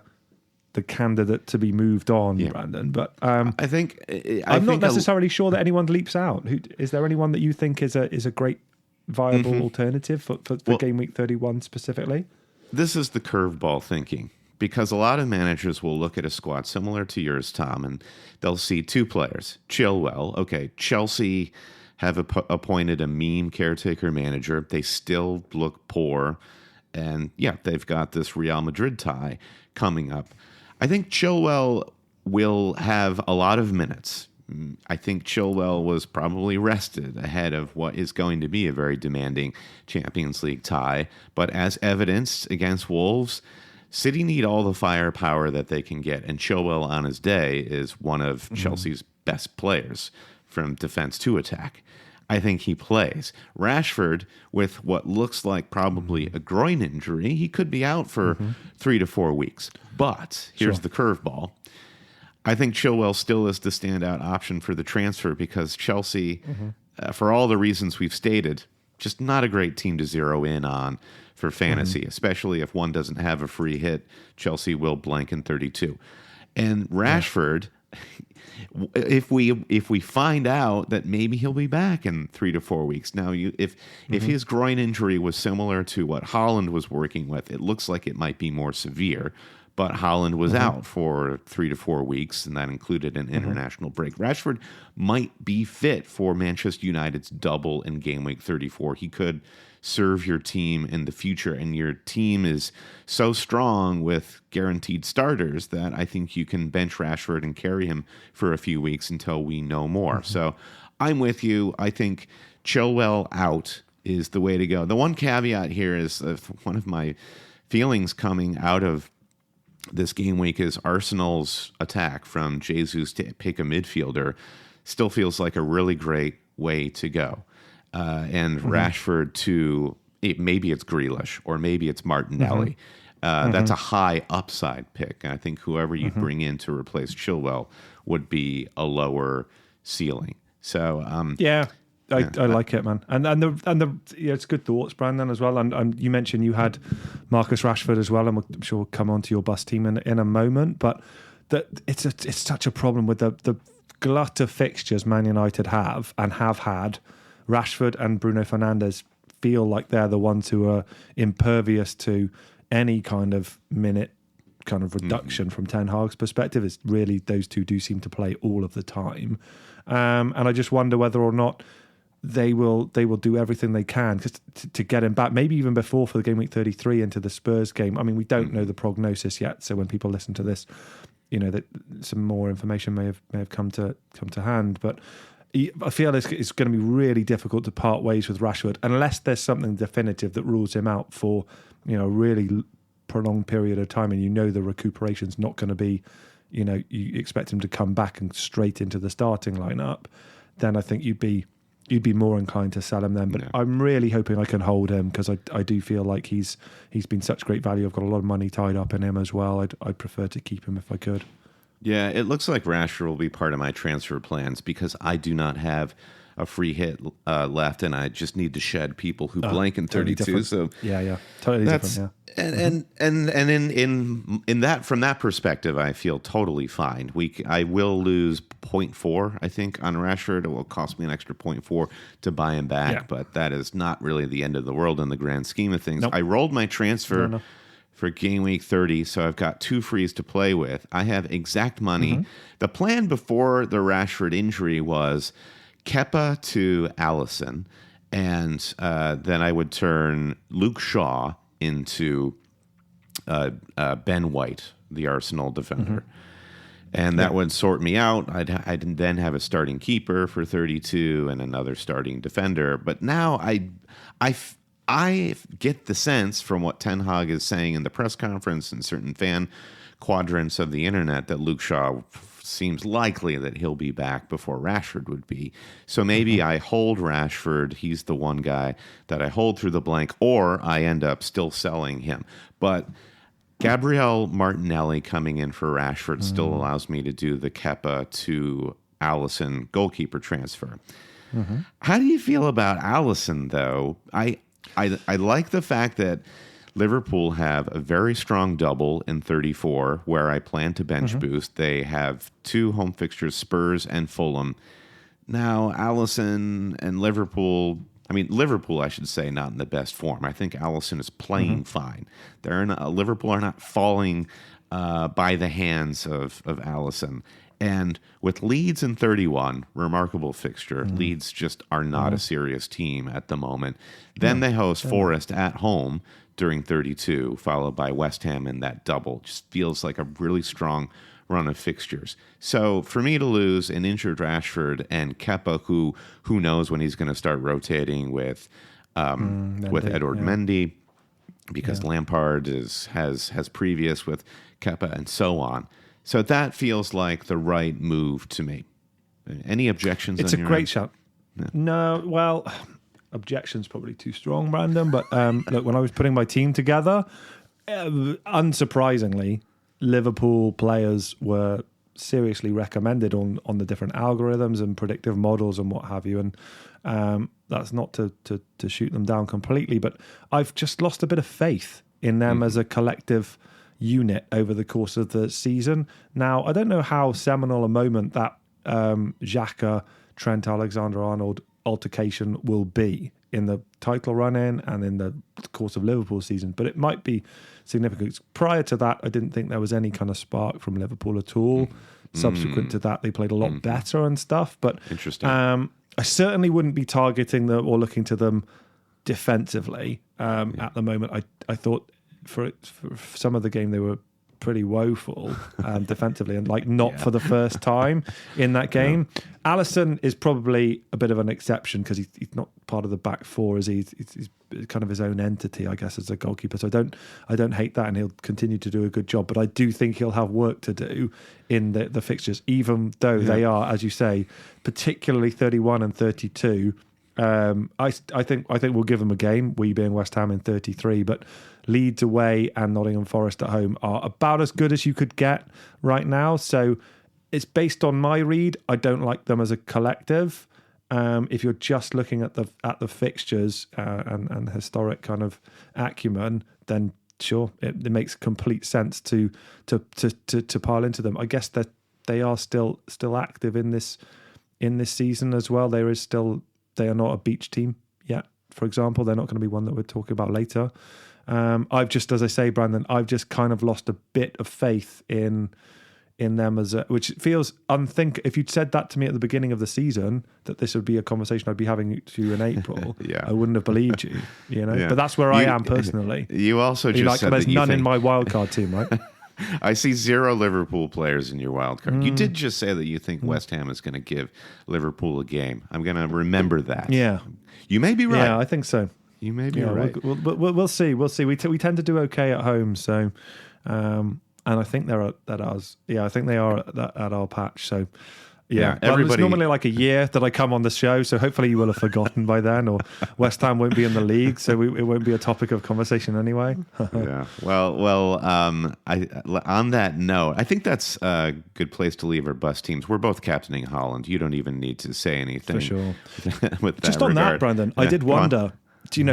candidate to be moved on, Brandon. But I'm not necessarily sure that anyone leaps out. Is there anyone that you think is a great viable alternative for game week 31 specifically? This is the curveball thinking, because a lot of managers will look at a squad similar to yours, Tom, and they'll see two players. Chilwell, okay, Chelsea have appointed a meme caretaker manager. They still look poor, and they've got this Real Madrid tie coming up. I think Chilwell will have a lot of minutes. I think Chilwell was probably rested ahead of what is going to be a very demanding Champions League tie. But as evidenced against Wolves, City need all the firepower that they can get. And Chilwell on his day is one of Chelsea's best players from defense to attack. I think he plays. Rashford, with what looks like probably a groin injury, he could be out for 3 to 4 weeks. But here's the curveball. I think Chilwell still is the standout option for the transfer because Chelsea, for all the reasons we've stated, just not a great team to zero in on for fantasy, especially if one doesn't have a free hit. Chelsea will blank in 32. And Rashford, if we find out that maybe he'll be back in 3 to 4 weeks. Now, if his groin injury was similar to what Haaland was working with, it looks like it might be more severe. But Haaland was out for 3 to 4 weeks, and that included an international break. Rashford might be fit for Manchester United's double in game week 34. He could serve your team in the future, and your team is so strong with guaranteed starters that I think you can bench Rashford and carry him for a few weeks until we know more. So I'm with you. I think Chilwell out is the way to go. The one caveat here is one of my feelings coming out of this game week is Arsenal's attack from Jesus to pick a midfielder still feels like a really great way to go. And Rashford to maybe it's Grealish or maybe it's Martinelli. That's a high upside pick. I think whoever you bring in to replace Chilwell would be a lower ceiling. So I like it, man, and it's good thoughts, Brandon, as well. And you mentioned you had Marcus Rashford as well, and I'm sure we'll come on to your bus team in a moment. But that it's such a problem with the glut of fixtures Man United have had. Rashford and Bruno Fernandes feel like they're the ones who are impervious to any kind of minute kind of reduction from Ten Hag's perspective. It's really those two do seem to play all of the time, and I just wonder whether or not they will do everything they can to get him back, maybe even before for the game week 33 into the Spurs game. I mean, we don't know the prognosis yet, so when people listen to this, that some more information may have come to hand. But I feel it's going to be really difficult to part ways with Rashford unless there's something definitive that rules him out for a really prolonged period of time, and the recuperation's not going to be, you expect him to come back and straight into the starting lineup. Then I think you'd be more inclined to sell him then. But I'm really hoping I can hold him because I do feel like he's been such great value. I've got a lot of money tied up in him as well. I'd prefer to keep him if I could. Yeah, it looks like Rashford will be part of my transfer plans because I do not have a free hit left, and I just need to shed people who blank in 32. Totally so totally different. Yeah, and in that from that perspective, I feel totally fine. I will lose 0.4, I think, on Rashford. It will cost me an extra 0.4 to buy him back, but that is not really the end of the world in the grand scheme of things. Nope. I rolled my transfer for game week 30, so I've got 2 frees to play with. I have exact money. The plan before the Rashford injury was Kepa to Alisson, and then I would turn Luke Shaw into Ben White, the Arsenal defender. And that would sort me out. I'd then have a starting keeper for 32 and another starting defender. But now I get the sense from what Ten Hag is saying in the press conference and certain fan quadrants of the internet that Luke Shaw seems likely that he'll be back before Rashford would be. So maybe I hold Rashford. He's the one guy that I hold through the blank, or I end up still selling him. But Gabriel Martinelli coming in for Rashford still allows me to do the Kepa to Alisson goalkeeper transfer. How do you feel about Alisson, though? I like the fact that Liverpool have a very strong double in 34, where I plan to bench boost. They have 2 home fixtures, Spurs and Fulham. Now, Alisson and Liverpool, I should say, not in the best form. I think Alisson is playing fine. Liverpool are not falling by the hands of Alisson. And with Leeds in 31, remarkable fixture. Leeds just are not a serious team at the moment. Then they host Forest at home during 32, followed by West Ham in that double. Just feels like a really strong run of fixtures. So for me to lose an injured Rashford and Kepa, who knows when he's going to start rotating with Edward Mendy, because Lampard has previous with Kepa and so on. So that feels like the right move to me. Any objections? It's a great shout. Yeah. No, well, objections probably too strong, Brandon. But look, when I was putting my team together, unsurprisingly, Liverpool players were seriously recommended on the different algorithms and predictive models and what have you. And that's not to shoot them down completely, but I've just lost a bit of faith in them as a collective unit over the course of the season. Now, I don't know how seminal a moment that Xhaka, Trent Alexander-Arnold altercation will be in the title run-in and in the course of Liverpool season, but it might be significant. Prior to that, I didn't think there was any kind of spark from Liverpool at all. Subsequent to that, they played a lot better and stuff. But interesting. I certainly wouldn't be targeting them or looking to them defensively at the moment. I thought for some of the game they were pretty woeful defensively, and not for the first time in that game. Alisson is probably a bit of an exception because he's not part of the back four, as he's kind of his own entity, I guess, as a goalkeeper. So I don't hate that, and he'll continue to do a good job. But I do think he'll have work to do in the fixtures, even though they are, as you say, particularly 31 and 32. I think we'll give them a game, we being West Ham in 33, but Leeds away and Nottingham Forest at home are about as good as you could get right now. So it's based on my read. I don't like them as a collective. If you're just looking at the fixtures and historic kind of acumen, then sure, it makes complete sense to pile into them. I guess that they are still active in this season as well. They are not a beach team yet, for example. They're not going to be one that we're talking about later. I've just, as I say, Brandon, I've just kind of lost a bit of faith in them which feels unthinkable. If you'd said that to me at the beginning of the season, that this would be a conversation I'd be having to you in April, I wouldn't have believed you, Yeah. But that's where I am personally. You also just said there's that none in my wildcard team, right? I see 0 Liverpool players in your wild card. You did just say that you think West Ham is going to give Liverpool a game. I'm going to remember that. Yeah. You may be right. Yeah, I think so. You may be right. We'll see. We'll see. We tend to do okay at home, so and I think they're at ours. Yeah, I think they are at our patch. So yeah, it's normally like a year that I come on the show, so hopefully you will have forgotten by then, or West Ham won't be in the league, so it won't be a topic of conversation anyway. Yeah. Well. On that note, I think that's a good place to leave our bus teams. We're both captaining Haaland. You don't even need to say anything. For sure. With that just on that, Brandon, I did wonder.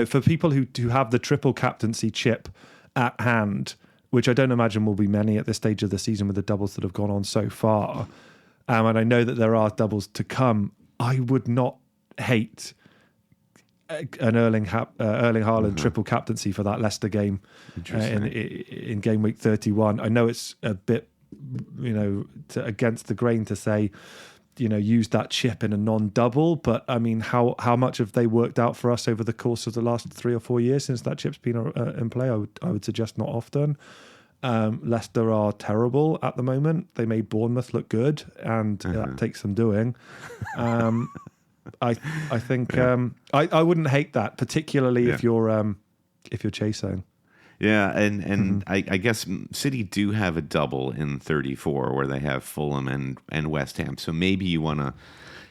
For people who have the triple captaincy chip at hand, which I don't imagine will be many at this stage of the season with the doubles that have gone on so far. And I know that there are doubles to come. I would not hate an Erling Haaland triple captaincy for that Leicester game in game week 31. I know it's a bit, against the grain to say, use that chip in a non-double, but I mean, how much have they worked out for us over the course of the last 3 or 4 years since that chip's been in play? I would suggest not often. Leicester are terrible at the moment. They made Bournemouth look good, and that takes some doing. I think I wouldn't hate that, particularly if you're chasing. Yeah, and I guess City do have a double in 34 where they have Fulham and West Ham. So maybe you want to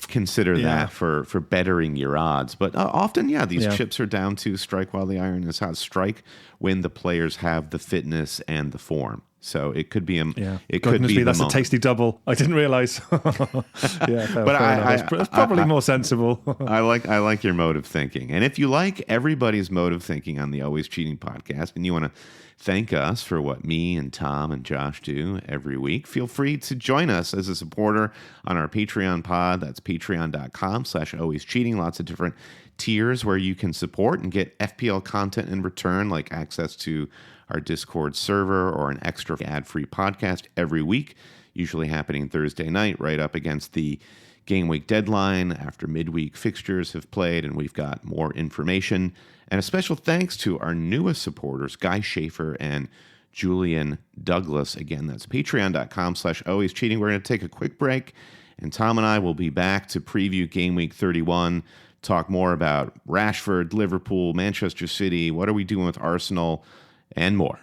consider that for bettering your odds. But often, these chips are down to strike while the iron is hot. Strike when the players have the fitness and the form. So it could be that's a tasty double. I didn't realize. It's probably more sensible. I like your mode of thinking. And if you like everybody's mode of thinking on the Always Cheating podcast and you want to thank us for what me and Tom and Josh do every week, feel free to join us as a supporter on our Patreon pod. That's patreon.com/alwayscheating. Lots of different tiers where you can support and get FPL content in return, like access to our Discord server or an extra ad-free podcast every week, usually happening Thursday night right up against the game week deadline after midweek fixtures have played, and we've got more information. And a special thanks to our newest supporters, Guy Schaefer and Julian Douglas. Again, that's patreon.com/alwayscheating. We're going to take a quick break, and Tom and I will be back to preview game week 31, talk more about Rashford, Liverpool, Manchester City, what are we doing with Arsenal, and more.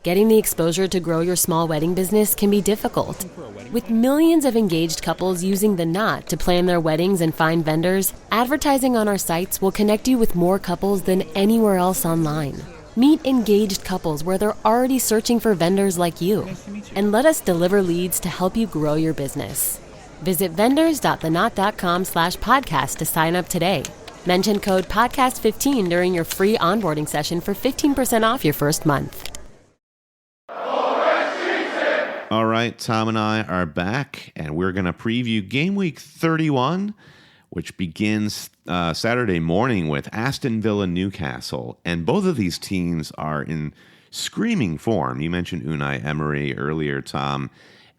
Getting the exposure to grow your small wedding business can be difficult. With millions of engaged couples using The Knot to plan their weddings and find vendors, advertising on our sites will connect you with more couples than anywhere else online. Meet engaged couples where they're already searching for vendors like you. And let us deliver leads to help you grow your business. Visit vendors.thenot.com/podcast to sign up today. Mention code podcast15 during your free onboarding session for 15% off your first month. All right, Tom and I are back, and we're going to preview game week 31, which begins Saturday morning with Aston Villa Newcastle. And both of these teams are in screaming form. You mentioned Unai Emery earlier, Tom,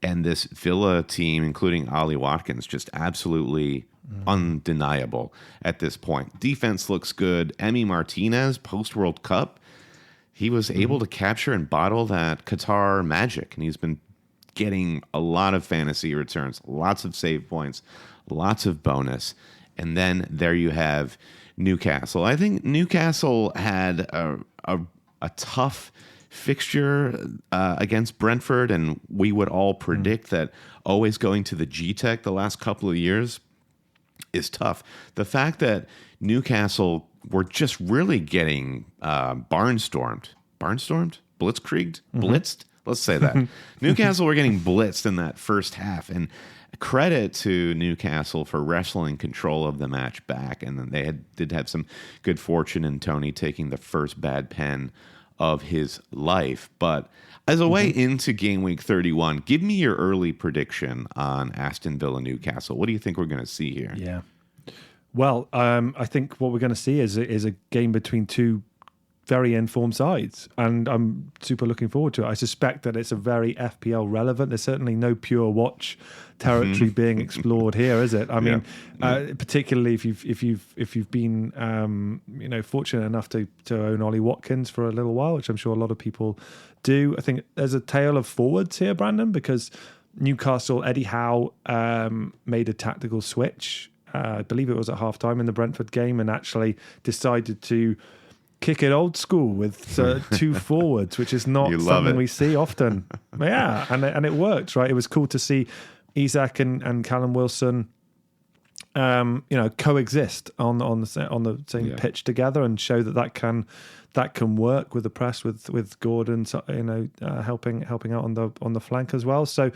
and this Villa team, including Ollie Watkins, just absolutely undeniable at this point. Defense looks good. Emi Martinez, post-World Cup, he was able to capture and bottle that Qatar magic, and he's been getting a lot of fantasy returns, lots of save points, lots of bonus. And then there you have Newcastle. I think Newcastle had a tough fixture against Brentford, and we would all predict that always going to the G-Tech the last couple of years is tough. The fact that Newcastle were just really getting blitzkrieged, let's say that. Newcastle were getting blitzed in that first half, and credit to Newcastle for wrestling control of the match back, and then they did have some good fortune in Tony taking the first bad pen of his life. But as a way into game week 31, give me your early prediction on Aston Villa Newcastle. What do you think we're going to see here? Yeah. Well, I think what we're going to see is a game between two very informed sides, and I'm super looking forward to it. I suspect that it's a very FPL relevant. There's certainly no pure watch territory being explored here, is it? I mean, particularly if you've been fortunate enough to own Ollie Watkins for a little while, which I'm sure a lot of people do. I think there's a tale of forwards here, Brandon, because Newcastle, Eddie Howe made a tactical switch. I believe it was at halftime in the Brentford game, and actually decided to kick it old school with two forwards, which is not something we see often. Yeah, and it worked, right? It was cool to see Isak and Callum Wilson, coexist on the same pitch together, and show that can work with the press with Gordon, helping out on the flank as well. So,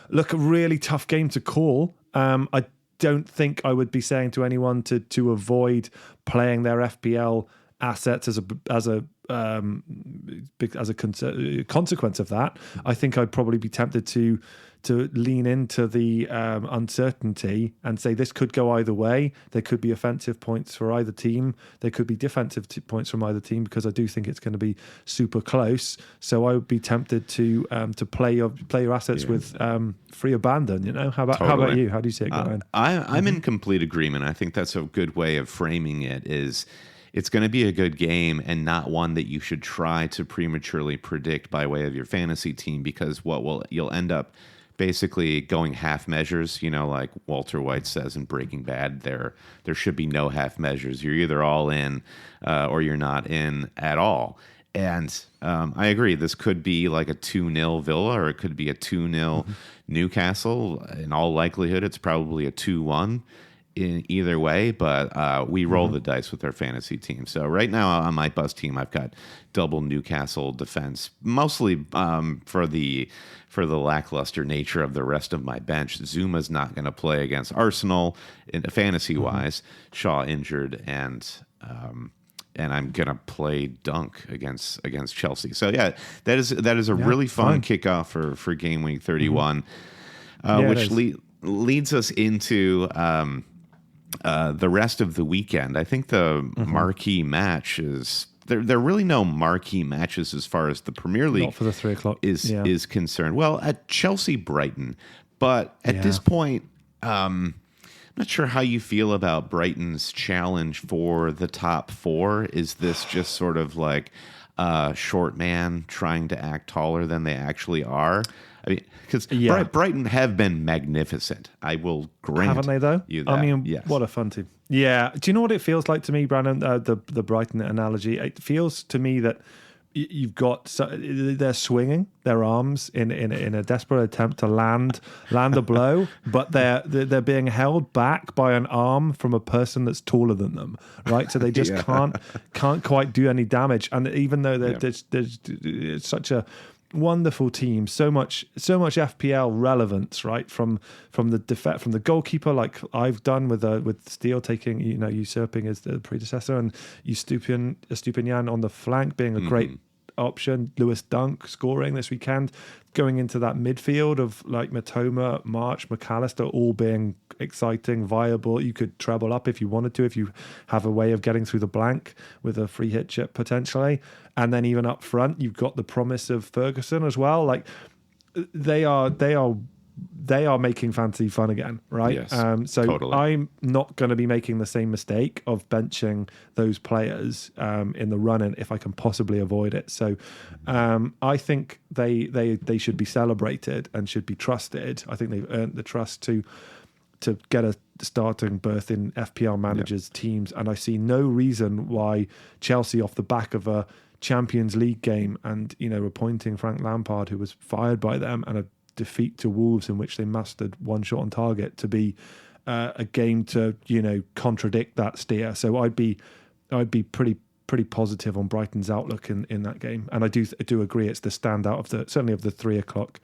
look, a really tough game to call. I don't think I would be saying to anyone to avoid playing their FPL assets as as a consequence of that, I think I'd probably be tempted to lean into the uncertainty and say this could go either way. There could be offensive points for either team. There could be defensive points from either team, because I do think it's going to be super close. So I would be tempted to play your assets with free abandon. You know, how about you? How do you see it going? I'm in complete agreement. I think that's a good way of framing it. Is it's going to be a good game and not one that you should try to prematurely predict by way of your fantasy team, because you'll end up basically going half measures, like Walter White says in Breaking Bad, there should be no half measures. You're either all in or you're not in at all. And I agree, this could be like a 2-0 Villa, or it could be a 2-0 Newcastle. In all likelihood, it's probably a 2-1 in either way, but we roll the dice with our fantasy team. So right now on my bus team, I've got double Newcastle defense, mostly for the lackluster nature of the rest of my bench. Zuma's not going to play against Arsenal in fantasy wise. Shaw injured, and I'm gonna play Dunk against Chelsea. So yeah, that is a really fun kickoff for game week 31, which leads us into the rest of the weekend. I think the marquee match is there are really no marquee matches as far as the Premier League not for the 3 o'clock is concerned. Well, at Chelsea Brighton, but at this point, I'm not sure how you feel about Brighton's challenge for the top 4. Is this just sort of like a short man trying to act taller than they actually are? I mean, because Brighton have been magnificent. I will grant. Haven't they though? You that. I mean, yes. What a fun team. Yeah. Do you know what it feels like to me, Brandon? The Brighton analogy. It feels to me that you've got they're swinging their arms in a desperate attempt to land a blow, but they're being held back by an arm from a person that's taller than them, right? So they just can't quite do any damage. And even though there's such a wonderful team, so much FPL relevance, right? From the goalkeeper, like I've done with Steele taking, usurping as the predecessor, and Estupiñán on the flank being a great option. Lewis Dunk scoring this weekend, going into that midfield of like Matoma, March, McAllister, all being exciting, viable. You could treble up if you wanted to, if you have a way of getting through the blank with a free hit chip potentially. And then even up front, you've got the promise of Ferguson as well. Like they are making fantasy fun again, right? Yes, so totally. I'm not going to be making the same mistake of benching those players in the run-in if I can possibly avoid it. So I think they should be celebrated and should be trusted. I think they've earned the trust to get a starting berth in FPL managers' teams, and I see no reason why Chelsea, off the back of a Champions League game and appointing Frank Lampard, who was fired by them, and a defeat to Wolves in which they mustered one shot on target, to be a game to contradict that steer. So I'd be pretty positive on Brighton's outlook in that game, and I do agree it's the standout of the 3 o'clock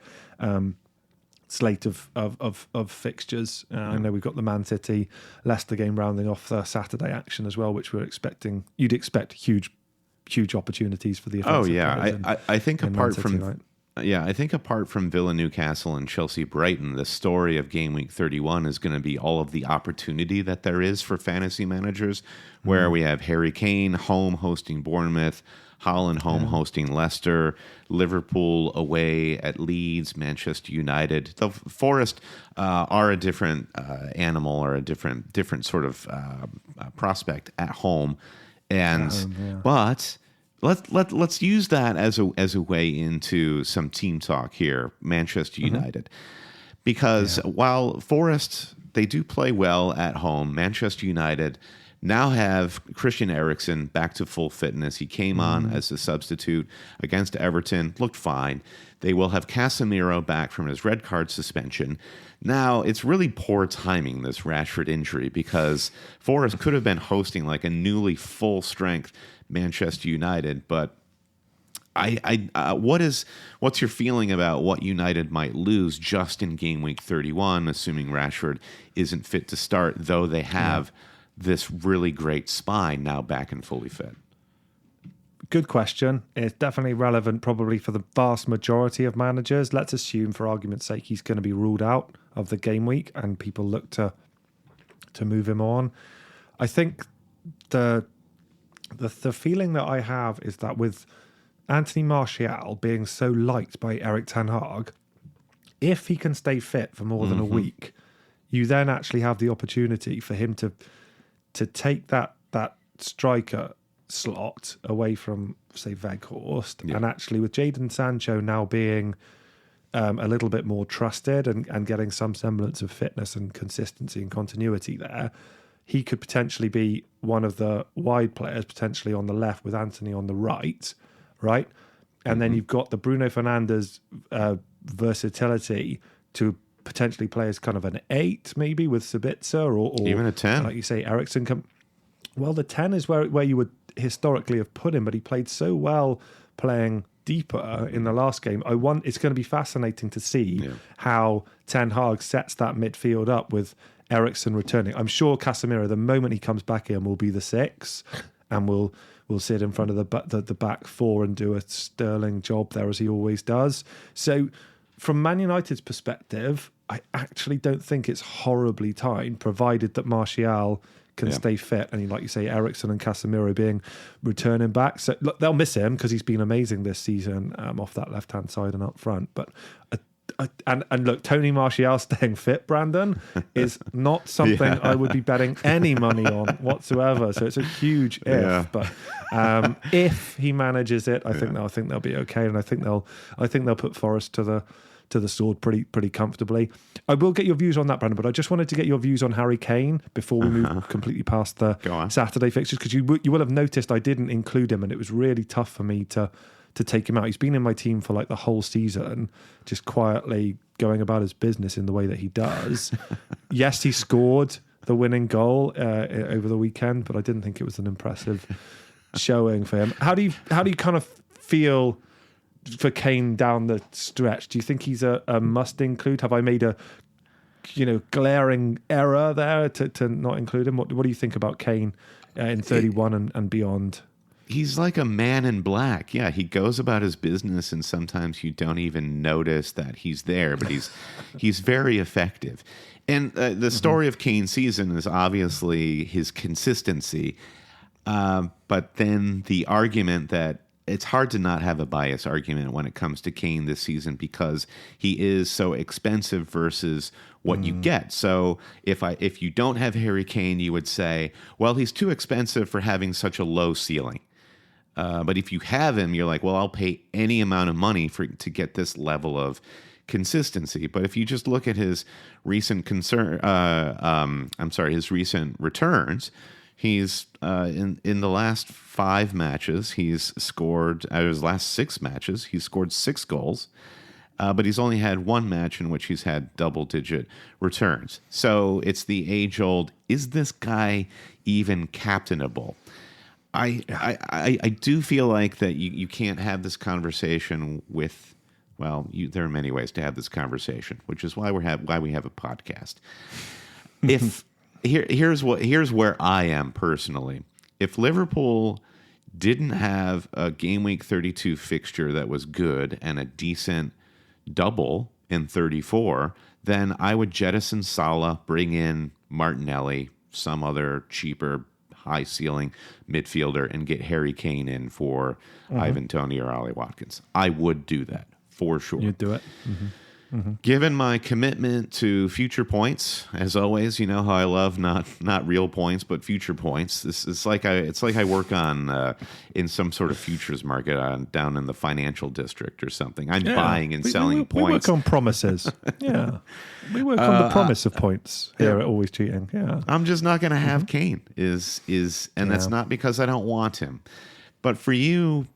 slate of fixtures. I know we've got the Man City Leicester game rounding off the Saturday action as well, which we're expecting. You'd expect huge opportunities for the offensive. Oh yeah, I think apart from tonight. I think apart from Villa, Newcastle, and Chelsea Brighton, the story of game week 31 is going to be all of the opportunity that there is for fantasy managers, where we have Harry Kane home hosting Bournemouth, Haaland home hosting Leicester, Liverpool away at Leeds, Manchester United. The Forest are a different animal, or a different sort of prospect at home, and but let's use that as a way into some team talk here. Manchester United, because while Forest, they do play well at home, Manchester United now have Christian Eriksen back to full fitness. He came on as a substitute against Everton, looked fine. They will have Casemiro back from his red card suspension. Now, it's really poor timing, this Rashford injury, because Forest could have been hosting like a newly full-strength Manchester United. But what's your feeling about what United might lose just in game week 31, assuming Rashford isn't fit to start, though they have this really great spine now back and fully fit? good question. It's definitely relevant probably for the vast majority of managers. Let's assume, for argument's sake, he's going to be ruled out of the game week and people look to move him on. I think the feeling that I have is that with Anthony Martial being so liked by Erik ten Hag, if he can stay fit for more than a week, you then actually have the opportunity for him to take that striker slot away from, say, Weghorst, and actually with Jadon Sancho now being a little bit more trusted and getting some semblance of fitness and consistency and continuity there, he could potentially be one of the wide players, potentially on the left with Anthony on the right? And then you've got the Bruno Fernandes versatility to potentially play as kind of an 8, maybe with Sabitzer or even a 10. Like you say, Eriksen. Well, the 10 is where you would historically have put him, but he played so well playing deeper in the last game. It's going to be fascinating to see how Ten Hag sets that midfield up with Eriksen returning. I'm sure Casemiro, the moment he comes back in, will be the 6, and will sit in front of the back 4 and do a sterling job there, as he always does. So from Man United's perspective, I actually don't think it's horribly timed, provided that Martial can stay fit, and like you say, Eriksen and Casemiro being returning back. So look, they'll miss him because he's been amazing this season off that left-hand side and up front. But and look, Tony Martial staying fit, Brandon, is not something I would be betting any money on whatsoever. So it's a huge if. Yeah. But if he manages it, I think they'll be okay, and I think they'll put Forest to the sword pretty comfortably. I will get your views on that, Brandon, but I just wanted to get your views on Harry Kane before we move completely past the Saturday fixtures, because you will have noticed I didn't include him, and it was really tough for me to take him out. He's been in my team for like the whole season, just quietly going about his business in the way that he does. Yes, he scored the winning goal over the weekend, but I didn't think it was an impressive showing for him. How do you kind of feel for Kane down the stretch? Do you think he's a must include? Have I made a glaring error there to not include him? What do you think about Kane in 31 and beyond? He's like a man in black. Yeah, he goes about his business, and sometimes you don't even notice that he's there, but he's very effective. And the story of Kane's season is obviously his consistency, but then the argument that it's hard to not have a bias argument when it comes to Kane this season, because he is so expensive versus what you get. So if you don't have Harry Kane, you would say, well, he's too expensive for having such a low ceiling. But if you have him, you're like, well, I'll pay any amount of money to get this level of consistency. But if you just look at his recent his recent returns, he's in the last 5 matches, he's scored, out of his last 6 matches, he's scored 6 goals, but he's only had 1 match in which he's had double-digit returns. So it's the age-old, is this guy even captainable? I do feel like that you can't have this conversation with, well, there are many ways to have this conversation, which is why we have a podcast. Here's where I am personally. If Liverpool didn't have a game week 32 fixture that was good and a decent double in 34, then I would jettison Salah, bring in Martinelli, some other cheaper high ceiling midfielder, and get Harry Kane in for Ivan Toney or Ollie Watkins. I would do that for sure. You'd do it. Given my commitment to future points, as always, you know how I love not real points but future points. It's like I work on in some sort of futures market down in the financial district or something. I'm buying and selling points. We work on promises. Yeah, we work on the promise of points here at Always Cheating. Yeah, I'm just not going to have Kane. That's not because I don't want him, but for you,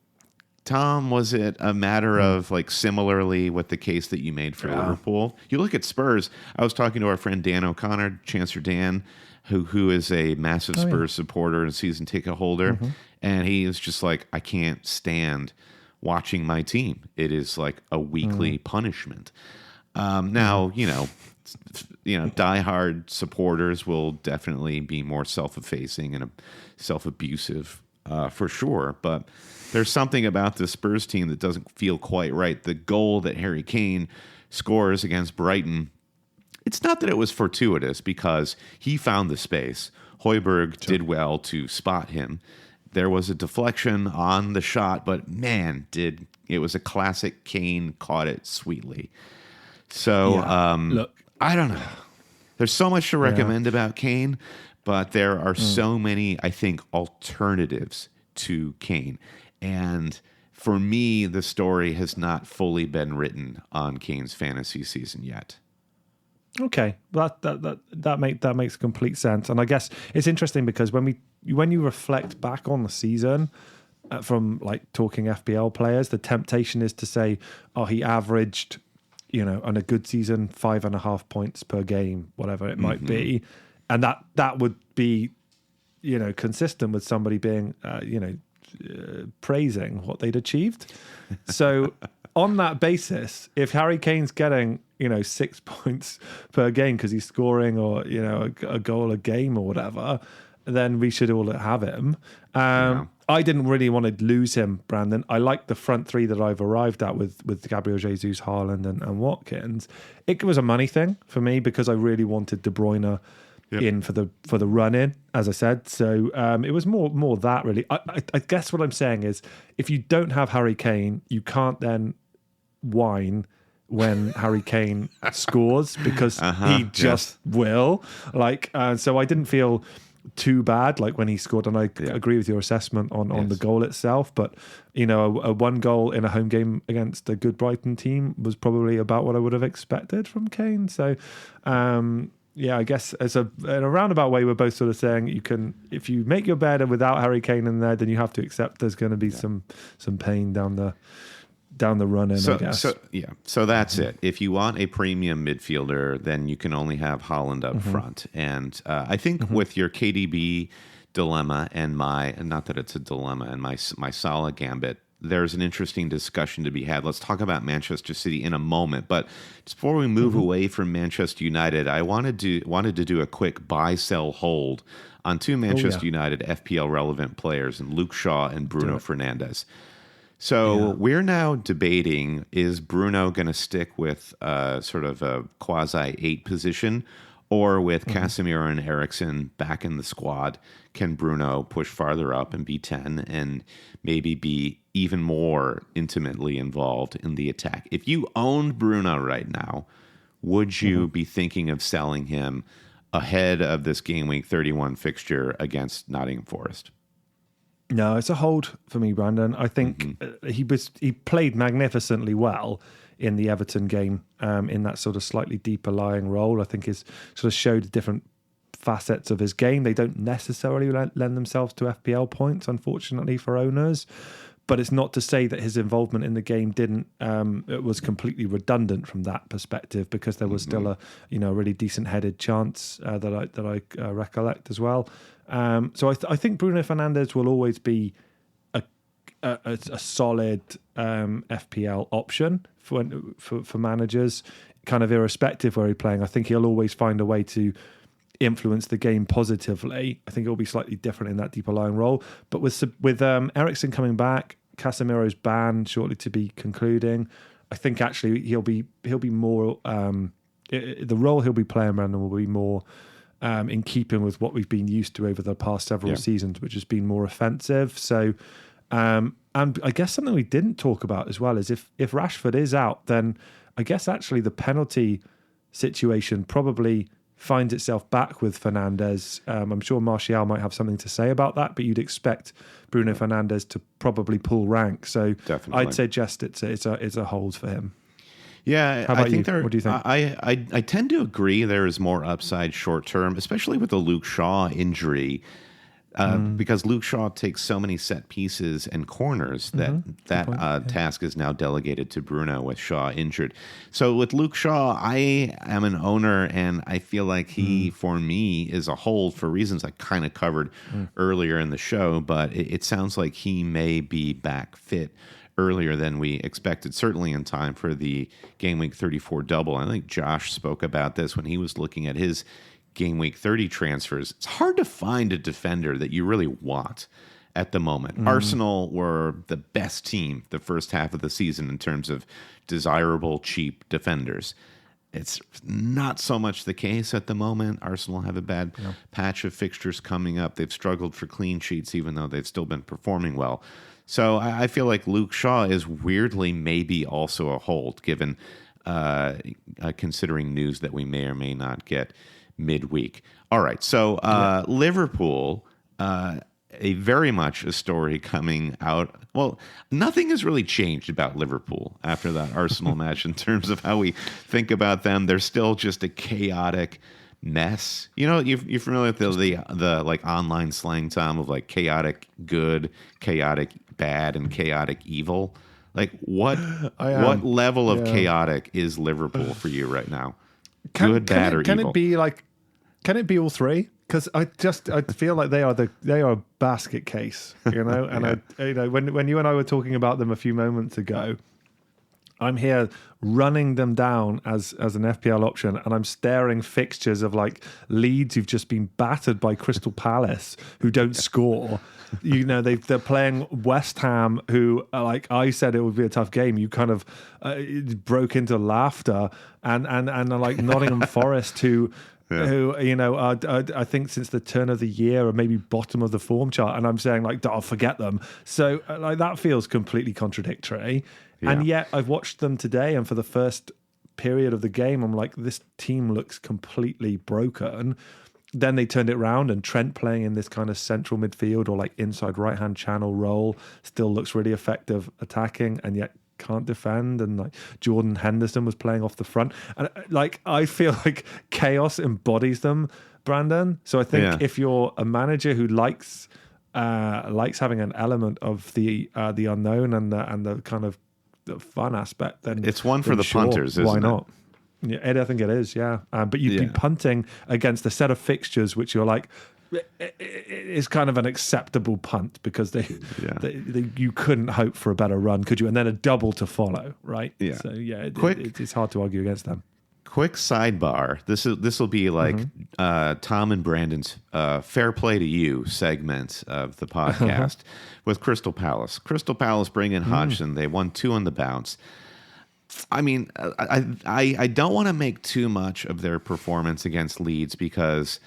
Tom, was it a matter of, like, similarly with the case that you made for Liverpool? You look at Spurs. I was talking to our friend Dan O'Connor, Chancellor Dan, who is a massive Spurs supporter and season ticket holder, and he is just like, I can't stand watching my team. It is like a weekly punishment. Now, diehard supporters will definitely be more self-effacing and self-abusive for sure. But there's something about the Spurs team that doesn't feel quite right. The goal that Harry Kane scores against Brighton, it's not that it was fortuitous because he found the space. Højbjerg did well to spot him. There was a deflection on the shot, but man, it was a classic Kane caught it sweetly. So, Look, I don't know. There's so much to recommend about Kane, but there are so many, I think, alternatives to Kane. And for me, the story has not fully been written on Kane's fantasy season yet. Okay, that makes complete sense, and I guess it's interesting because when you reflect back on the season, from like talking FPL players, the temptation is to say, oh, he averaged, on a good season 5.5 points per game, whatever it might be, and that would be, consistent with somebody being, praising what they'd achieved. So on that basis, if Harry Kane's getting 6 points per game because he's scoring or a goal a game or whatever, then we should all have him. I didn't really want to lose him, Brandon. I like the front three that I've arrived at with Gabriel Jesus, Haaland and Watkins. It was a money thing for me because I really wanted De Bruyne in for the run in, as I said. So it was more that really. I guess what I'm saying is if you don't have Harry Kane, you can't then whine when Harry Kane scores because he just will. So I didn't feel too bad when he scored, and I agree with your assessment on the goal itself. But a one goal in a home game against a good Brighton team was probably about what I would have expected from Kane. So I guess in a roundabout way, we're both sort of saying if you make your bed without Harry Kane in there, then you have to accept there's going to be some pain down the run in, I guess. So that's it. If you want a premium midfielder, then you can only have Haaland up front. And I think with your KDB dilemma and not that it's a dilemma, and my Salah gambit, there's an interesting discussion to be had. Let's talk about Manchester City in a moment. But just before we move away from Manchester United, I wanted to do a quick buy, sell, hold on two Manchester United FPL relevant players, and Luke Shaw and Bruno Fernandes. So we're now debating, is Bruno going to stick with sort of a quasi 8 position, or with Casemiro and Eriksen back in the squad, can Bruno push farther up and be 10 and maybe be even more intimately involved in the attack? If you owned Bruno right now, would you be thinking of selling him ahead of this game week 31 fixture against Nottingham Forest? No, it's a hold for me, Brandon. I think he played magnificently well in the Everton game, in that sort of slightly deeper lying role. I think he's sort of showed different facets of his game. They don't necessarily lend themselves to FPL points, unfortunately, for owners. But it's not to say that his involvement in the game it was completely redundant from that perspective, because there was still a really decent headed chance that I recollect as well. So I think Bruno Fernandes will always be a solid FPL option for managers, kind of irrespective where he's playing. I think he'll always find a way to influence the game positively. I think it will be slightly different in that deeper lying role. But with Eriksen coming back, Casemiro's ban shortly to be concluding, I think actually he'll be more the role he'll be playing, Brandon, will be more in keeping with what we've been used to over the past several seasons, which has been more offensive. So, and I guess something we didn't talk about as well is if Rashford is out, then I guess actually the penalty situation probably finds itself back with Fernandes. I'm sure Martial might have something to say about that, but you'd expect Bruno Fernandes to probably pull rank. So definitely. I'd suggest it's a hold for him. Yeah, how about I think you? What do you think? I tend to agree there is more upside short term, especially with the Luke Shaw injury, because Luke Shaw takes so many set pieces and corners that task is now delegated to Bruno with Shaw injured. So with Luke Shaw, I am an owner, and I feel like he, for me, is a hold for reasons I kind of covered earlier in the show, but it sounds like he may be back fit earlier than we expected, certainly in time for the Game Week 34 double. I think Josh spoke about this when he was looking at his Game Week 30 transfers. It's hard to find a defender that you really want at the moment. Arsenal were the best team the first half of the season in terms of desirable, cheap defenders. It's not so much the case at the moment. Arsenal have a bad patch of fixtures coming up. They've struggled for clean sheets, even though they've still been performing well. So I feel like Luke Shaw is weirdly maybe also a hold, given considering news that we may or may not get midweek. All right, so Liverpool, very much a story coming out. Well, nothing has really changed about Liverpool after that Arsenal match in terms of how we think about them. They're still just a chaotic mess. You know, you're familiar with the like online slang, Tom, of like chaotic good, chaotic bad, and chaotic evil. Like what level of chaotic is Liverpool for you right now? Good, bad, or evil? Can it be all three? Because I feel like they are a basket case, you know. And when you and I were talking about them a few moments ago, I'm here running them down as an FPL option, and I'm staring fixtures of like Leeds who've just been battered by Crystal Palace, who don't score. You know, they're playing West Ham, who, like I said, it would be a tough game. You kind of broke into laughter, and like Nottingham Forest, who you know, I think since the turn of the year or maybe bottom of the form chart, and I'm saying like, I'll forget them. So like that feels completely contradictory. Yeah. And yet I've watched them today, and for the first period of the game, I'm like, this team looks completely broken. Then they turned it around, and Trent playing in this kind of central midfield or like inside right-hand channel role still looks really effective attacking, and yet can't defend. And like Jordan Henderson was playing off the front, and like I feel like chaos embodies them, Brandon. So I think if you're a manager who likes having an element of the unknown and the kind of the fun aspect, then it's one for the punters, isn't it? Why not? Yeah, Ed, I think it is, but you'd be punting against a set of fixtures which you're like, it's kind of an acceptable punt because you couldn't hope for a better run, could you? And then a double to follow, right? Yeah. So it's hard to argue against them. Quick sidebar. This will be like Tom and Brandon's fair play to you segment of the podcast with Crystal Palace. Crystal Palace bring in Hodgson. They won 2 on the bounce. I mean, I don't want to make too much of their performance against Leeds because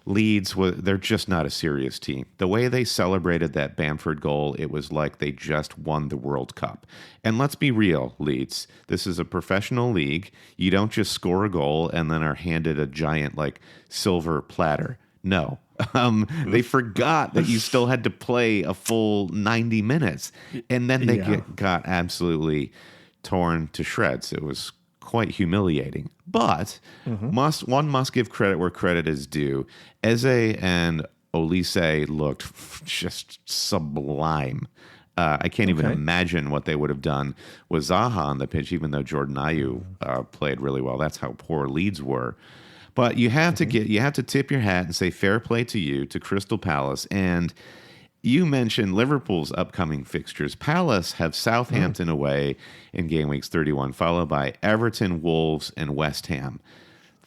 they're just not a serious team. The way they celebrated that Bamford goal, it was like they just won the World Cup. And let's be real, Leeds, this is a professional league. You don't just score a goal and then are handed a giant like silver platter. No. They forgot that you still had to play a full 90 minutes. And then they got absolutely torn to shreds. It was quite humiliating. But one must give credit where credit is due. Eze and Olise looked just sublime. I can't even imagine what they would have done with Zaha on the pitch, even though Jordan Ayew played really well. That's how poor Leeds were. But you have to tip your hat and say fair play to you, to Crystal Palace. And you mentioned Liverpool's upcoming fixtures. Palace have Southampton away in game weeks 31, followed by Everton, Wolves, and West Ham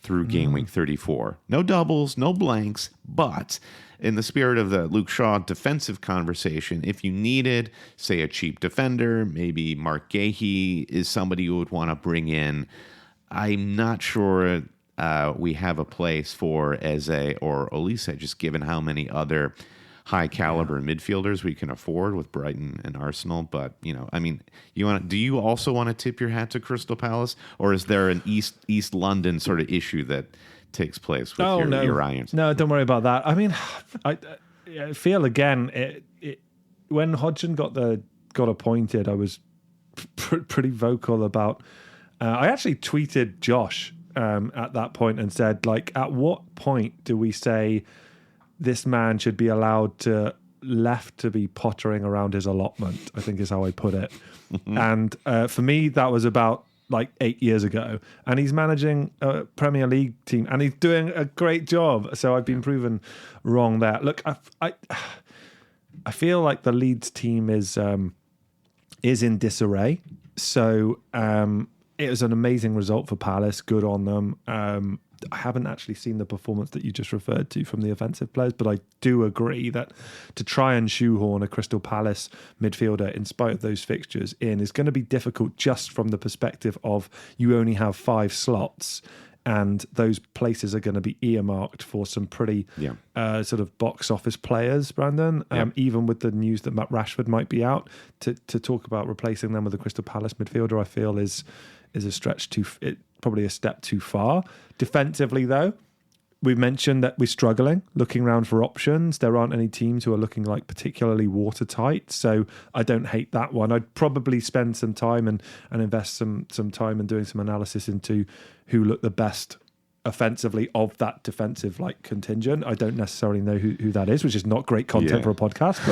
through game week 34. No doubles, no blanks, but in the spirit of the Luke Shaw defensive conversation, if you needed, say, a cheap defender, maybe Mark Gahey is somebody you would want to bring in. I'm not sure we have a place for Eze or Olise, just given how many other high-caliber midfielders we can afford with Brighton and Arsenal. But, you know, I mean, do you also want to tip your hat to Crystal Palace? Or is there an East London sort of issue that takes place with your Irons? No, don't worry about that. I mean, I feel, again, when Hodgson got appointed, I was pretty vocal about... I actually tweeted Josh at that point and said, like, at what point do we say this man should be allowed to be pottering around his allotment, I think is how I put it. And for me, that was about like 8 years ago. And he's managing a Premier League team and he's doing a great job. So I've been proven wrong there. Look, I feel like the Leeds team is in disarray. So it was an amazing result for Palace. Good on them. I haven't actually seen the performance that you just referred to from the offensive players, but I do agree that to try and shoehorn a Crystal Palace midfielder in spite of those fixtures in is going to be difficult just from the perspective of you only have 5 slots and those places are going to be earmarked for some pretty sort of box office players, Brandon. Even with the news that Matt Rashford might be out, to talk about replacing them with a Crystal Palace midfielder, I feel is a stretch probably a step too far. Defensively, though, we mentioned that we're struggling, looking around for options. There aren't any teams who are looking like particularly watertight, so I don't hate that one. I'd probably spend some time and invest some time in doing some analysis into who look the best offensively of that defensive contingent. I don't necessarily know who that is, which is not great content for a podcast,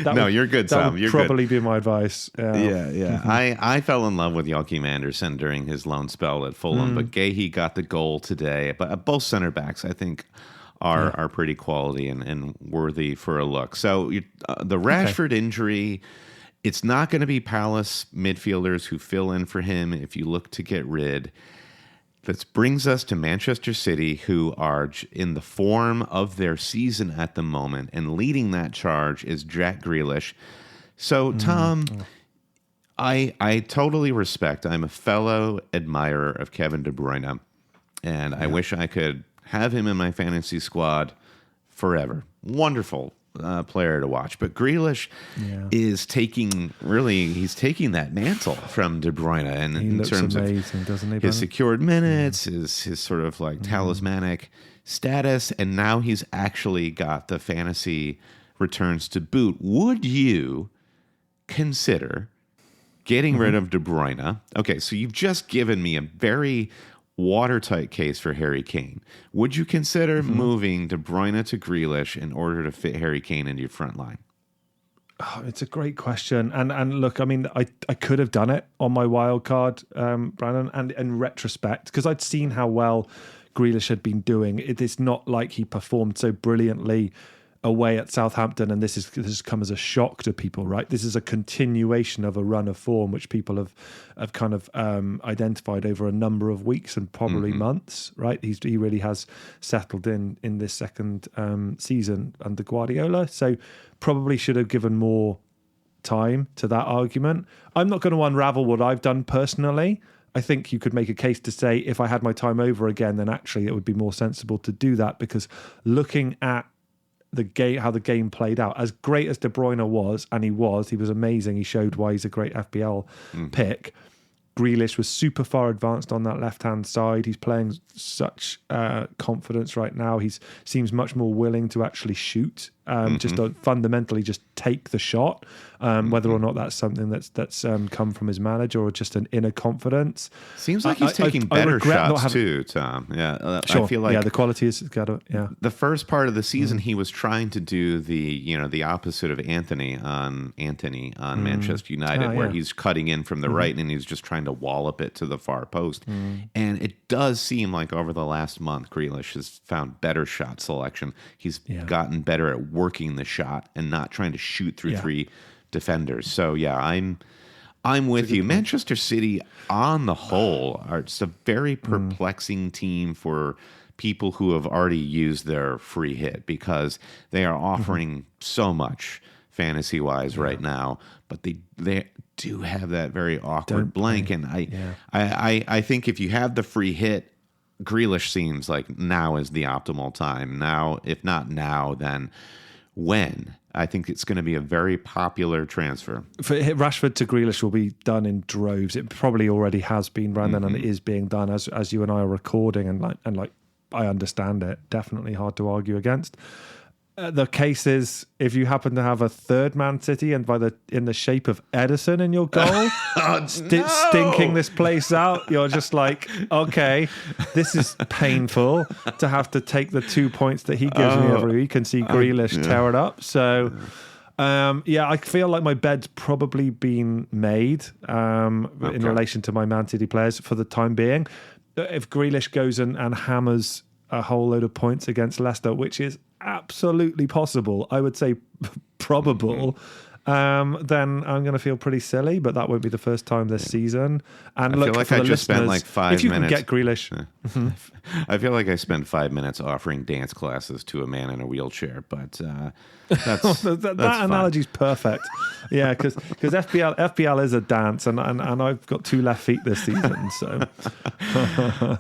but you're good, Tom. That would probably be my advice. I fell in love with Joachim Andersen during his loan spell at Fulham, but Gahey got the goal today. But both center backs, I think, are pretty quality and worthy for a look. So the Rashford injury, it's not going to be Palace midfielders who fill in for him if you look to get rid. This brings us to Manchester City, who are in the form of their season at the moment, and leading that charge is Jack Grealish. So, Tom, I totally respect. I'm a fellow admirer of Kevin De Bruyne, and I wish I could have him in my fantasy squad forever. Wonderful player to watch. But Grealish is taking that mantle from De Bruyne, and in terms amazing, of doesn't he, his secured minutes, his sort of talismanic status, and now he's actually got the fantasy returns to boot. Would you consider getting rid of De Bruyne? Okay, so you've just given me a very watertight case for Harry Kane. Would you consider moving De Bruyne to Grealish in order to fit Harry Kane into your front line? Oh, it's a great question. And look, I mean, I could have done it on my wild card, Brandon, and in retrospect, because I'd seen how well Grealish had been doing. It is not like he performed so brilliantly away at Southampton, and this has come as a shock to people, right? This is a continuation of a run of form which people have kind of identified over a number of weeks and probably months, right? He really has settled in this second season under Guardiola, so probably should have given more time to that argument. I'm not going to unravel what I've done personally. I think you could make a case to say if I had my time over again, then actually it would be more sensible to do that, because looking at the game, how the game played out, as great as De Bruyne was, and he was amazing. He showed why he's a great FPL pick. Grealish was super far advanced on that left-hand side. He's playing such confidence right now. He seems much more willing to actually shoot, fundamentally just take the shot, whether or not that's something that's come from his manager or just an inner confidence. Seems like he's taking better shots too, Tom. Yeah, sure. I feel like the quality is got to, The first part of the season, he was trying to do the opposite of Anthony on Manchester United, where he's cutting in from the right and he's just trying to wallop it to the far post. And it does seem like over the last month, Grealish has found better shot selection. He's gotten better at working the shot and not trying to shoot through 3 defenders. So I'm with you. Manchester City, on the whole, are just a very perplexing team for people who have already used their free hit, because they are offering so much fantasy-wise right now, but they do have that very awkward blank. And I think if you have the free hit, Grealish seems like now is the optimal time. Now, if not now, then when? I think it's going to be a very popular transfer. For Rashford to Grealish will be done in droves. It probably already has been, Brandon, and it is being done as you and I are recording. And I understand it. Definitely hard to argue against. The case is, if you happen to have a third Man City and in the shape of Edison in your goal, stinking this place out, you're just like, okay, this is painful to have to take the 2 points that he gives me every week and see Grealish tear it up. So, I feel like my bed's probably been made in relation to my Man City players for the time being. If Grealish goes and hammers a whole load of points against Leicester, which is absolutely possible, I would say probable, then I'm going to feel pretty silly, but that won't be the first time this season. And I look, feel like for I the just spent listeners, like 5 if you minutes. can get Grealish. I feel like I spent 5 minutes offering dance classes to a man in a wheelchair, but that's that analogy's perfect. Yeah, because FPL is a dance, and I've got 2 left feet this season. So,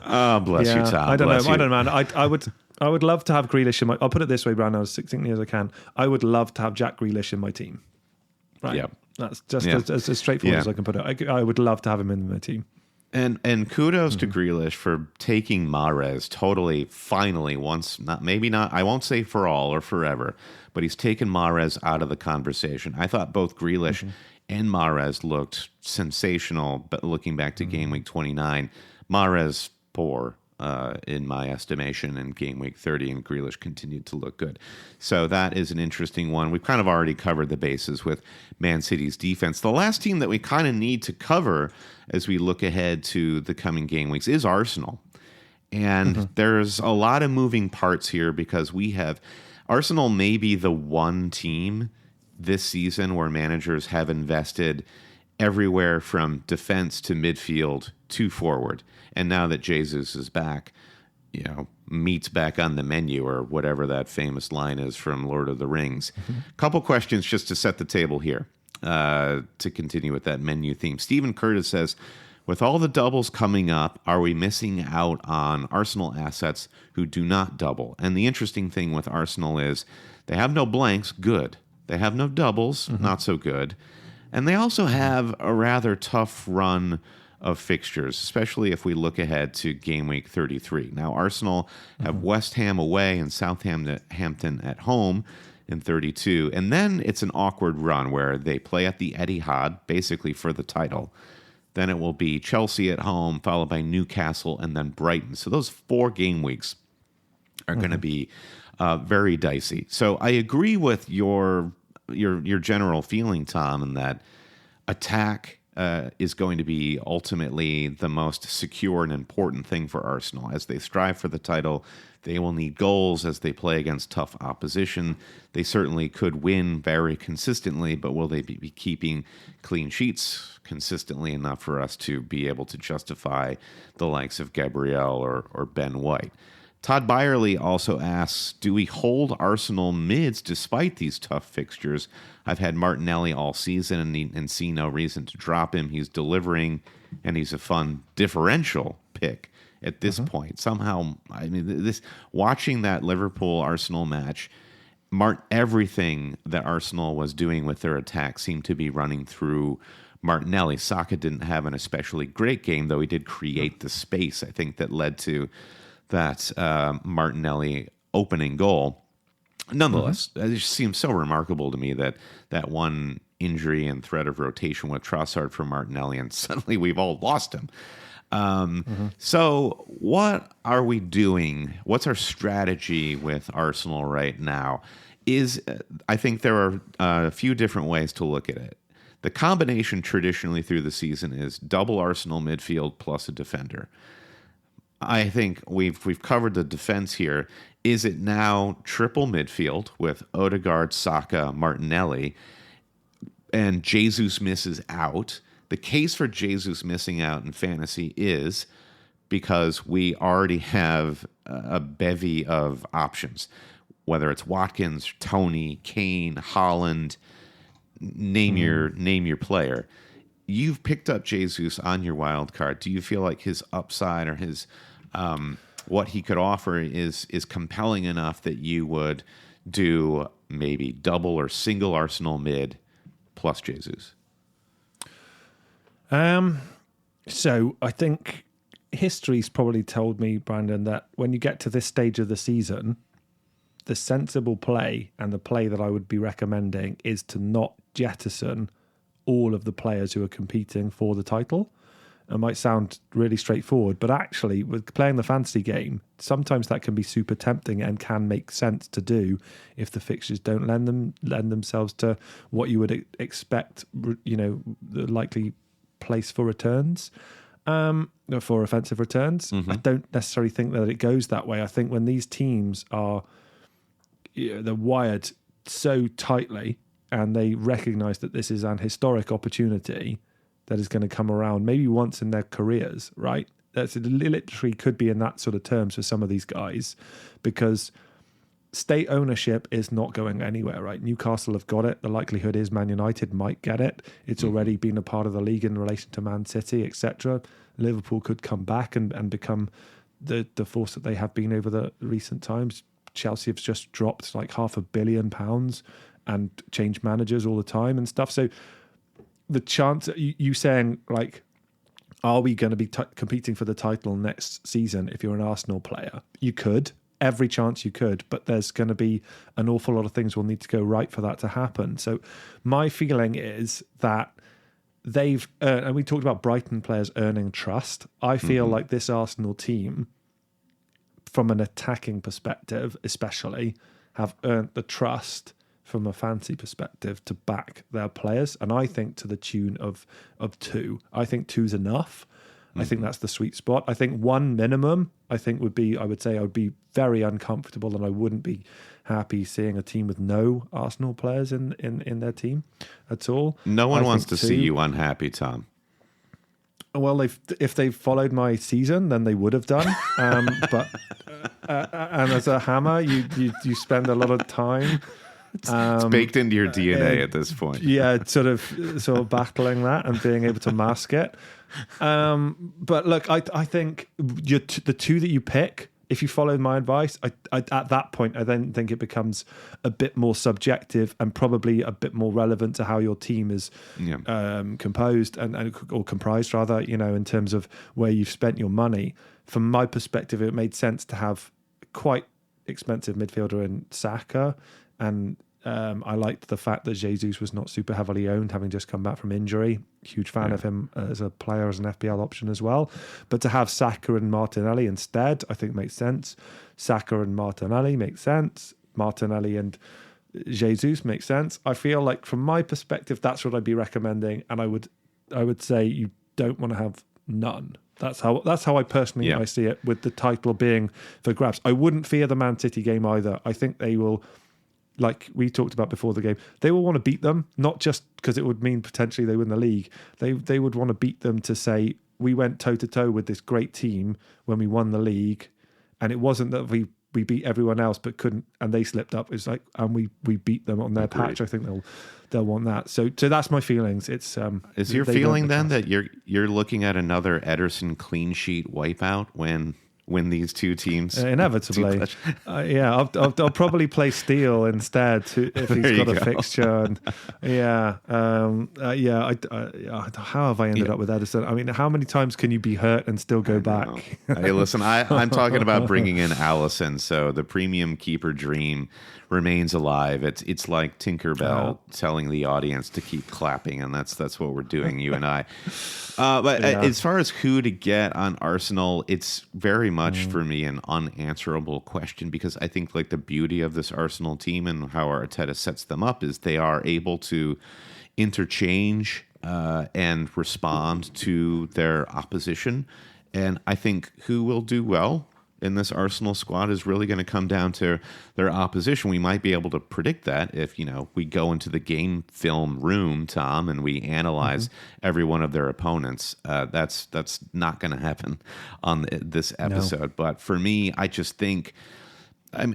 oh, bless you, Tom. I don't Bless know. you. I don't know, man. I would love to have Grealish in my. I'll put it this way, Brandon, as succinctly as I can. I would love to have Jack Grealish in my team. Right. Yep. That's just as straightforward as I can put it. I would love to have him in my team. And kudos to Grealish for taking Mahrez finally once, maybe not, I won't say for all or forever, but he's taken Mahrez out of the conversation. I thought both Grealish and Mahrez looked sensational, but looking back to game week 29, Mahrez poor in my estimation, and game week 30, and Grealish continued to look good. So that is an interesting one. We've kind of already covered the bases with Man City's defense. The last team that we kind of need to cover as we look ahead to the coming game weeks is Arsenal. And there's a lot of moving parts here because we have Arsenal may be the one team this season where managers have invested everywhere from defense to midfield to forward. And now that Jesus is back, meat's back on the menu, or whatever that famous line is from Lord of the Rings. Couple questions just to set the table here, to continue with that menu theme. Stephen Curtis says, with all the doubles coming up, are we missing out on Arsenal assets who do not double? And the interesting thing with Arsenal is they have no blanks, good. They have no doubles, not so good. And they also have a rather tough run of fixtures, especially if we look ahead to game week 33. Now, Arsenal have West Ham away and Southampton at home in 32. And then it's an awkward run where they play at the Etihad, basically for the title. Then it will be Chelsea at home, followed by Newcastle, and then Brighton. So those 4 game weeks are going to be very dicey. So I agree with your general feeling, Tom, in that attack is going to be ultimately the most secure and important thing for Arsenal. As they strive for the title, they will need goals as they play against tough opposition. They certainly could win very consistently, but will they be keeping clean sheets consistently enough for us to be able to justify the likes of Gabriel or Ben White? Todd Byerly also asks, do we hold Arsenal mids despite these tough fixtures? I've had Martinelli all season and see no reason to drop him. He's delivering, and he's a fun differential pick at this point. Somehow, I mean, watching that Liverpool-Arsenal match, everything that Arsenal was doing with their attack seemed to be running through Martinelli. Saka didn't have an especially great game, though he did create the space, I think, that led to that Martinelli opening goal. Nonetheless, it just seems so remarkable to me that one injury and threat of rotation with Trossard for Martinelli, and suddenly we've all lost him. So what are we doing? What's our strategy with Arsenal right now? I think there are a few different ways to look at it. The combination traditionally through the season is double Arsenal midfield plus a defender. I think we've covered the defense here. Is it now triple midfield with Odegaard, Saka, Martinelli, and Jesus misses out? The case for Jesus missing out in fantasy is because we already have a bevy of options, whether it's Watkins, Tony, Kane, Haaland, name your player. You've picked up Jesus on your wild card. Do you feel like his upside or his what he could offer is compelling enough that you would do maybe double or single Arsenal mid plus Jesus? So I think history's probably told me, Brandon, that when you get to this stage of the season, the sensible play and the play that I would be recommending is to not jettison all of the players who are competing for the title. It might sound really straightforward, but actually with playing the fantasy game, sometimes that can be super tempting and can make sense to do if the fixtures don't lend themselves to what you would expect, the likely place for returns, for offensive returns. I don't necessarily think that it goes that way. I think when these teams are they're wired so tightly and they recognise that this is an historic opportunity that is going to come around maybe once in their careers, right? That's literally could be in that sort of terms for some of these guys, because state ownership is not going anywhere, right? Newcastle have got it. The likelihood is Man United might get it. It's already been a part of the league in relation to Man City, etc. Liverpool could come back and become the force that they have been over the recent times. Chelsea have just dropped like £500 million and changed managers all the time and stuff. So the chance, you saying like, are we going to be competing for the title next season if you're an Arsenal player? You could. Every chance you could, but there's going to be an awful lot of things will need to go right for that to happen. So my feeling is that they've earned, and we talked about Brighton players earning trust. I feel like this Arsenal team, from an attacking perspective especially, have earned the trust from a fancy perspective to back their players. And I think to the tune of 2. I think 2's enough. I think that's the sweet spot. I think 1 minimum, I would be very uncomfortable, and I wouldn't be happy seeing a team with no Arsenal players in their team at all. No one wants to see you unhappy, Tom. Well, if they followed my season, then they would have done. But and as a hammer, you spend a lot of time. It's baked into your DNA at this point. Yeah, sort of battling that and being able to mask it. But look, I think the 2 that you pick, if you follow my advice, I at that point I then think it becomes a bit more subjective and probably a bit more relevant to how your team is composed or comprised rather. In terms of where you've spent your money. From my perspective, it made sense to have quite expensive midfielder in Saka, and I liked the fact that Jesus was not super heavily owned, having just come back from injury. Huge fan of him as a player, as an FPL option as well. But to have Saka and Martinelli instead, I think makes sense. Saka and Martinelli makes sense. Martinelli and Jesus makes sense. I feel like from my perspective, that's what I'd be recommending. And I would say you don't want to have none. That's how I personally I see it, with the title being for grabs. I wouldn't fear the Man City game either. I think they will, like we talked about before the game, they will want to beat them, not just because it would mean potentially they win the league. They would want to beat them to say, we went toe-to-toe with this great team when we won the league, and it wasn't that we beat everyone else but couldn't, and they slipped up. It's like, and we beat them on their patch. I think they'll want that. So that's my feelings. It's is your feeling then that you're looking at another Ederson clean sheet wipeout when these 2 teams inevitably I'll probably play Steele instead if he's got a fixture, and how have I ended up with Ederson? I mean, how many times can you be hurt and still go back? Hey, listen, I'm talking about bringing in Alisson, so the premium keeper dream remains alive. It's like Tinkerbell telling the audience to keep clapping, and that's what we're doing, you and I. But as far as who to get on Arsenal, it's very much for me an unanswerable question, because I think like the beauty of this Arsenal team and how Arteta sets them up is they are able to interchange and respond to their opposition. And I think who will do well in this Arsenal squad is really going to come down to their opposition. We might be able to predict that if, we go into the game film room, Tom, and we analyze every one of their opponents. That's not going to happen on this episode. No. But for me, I just think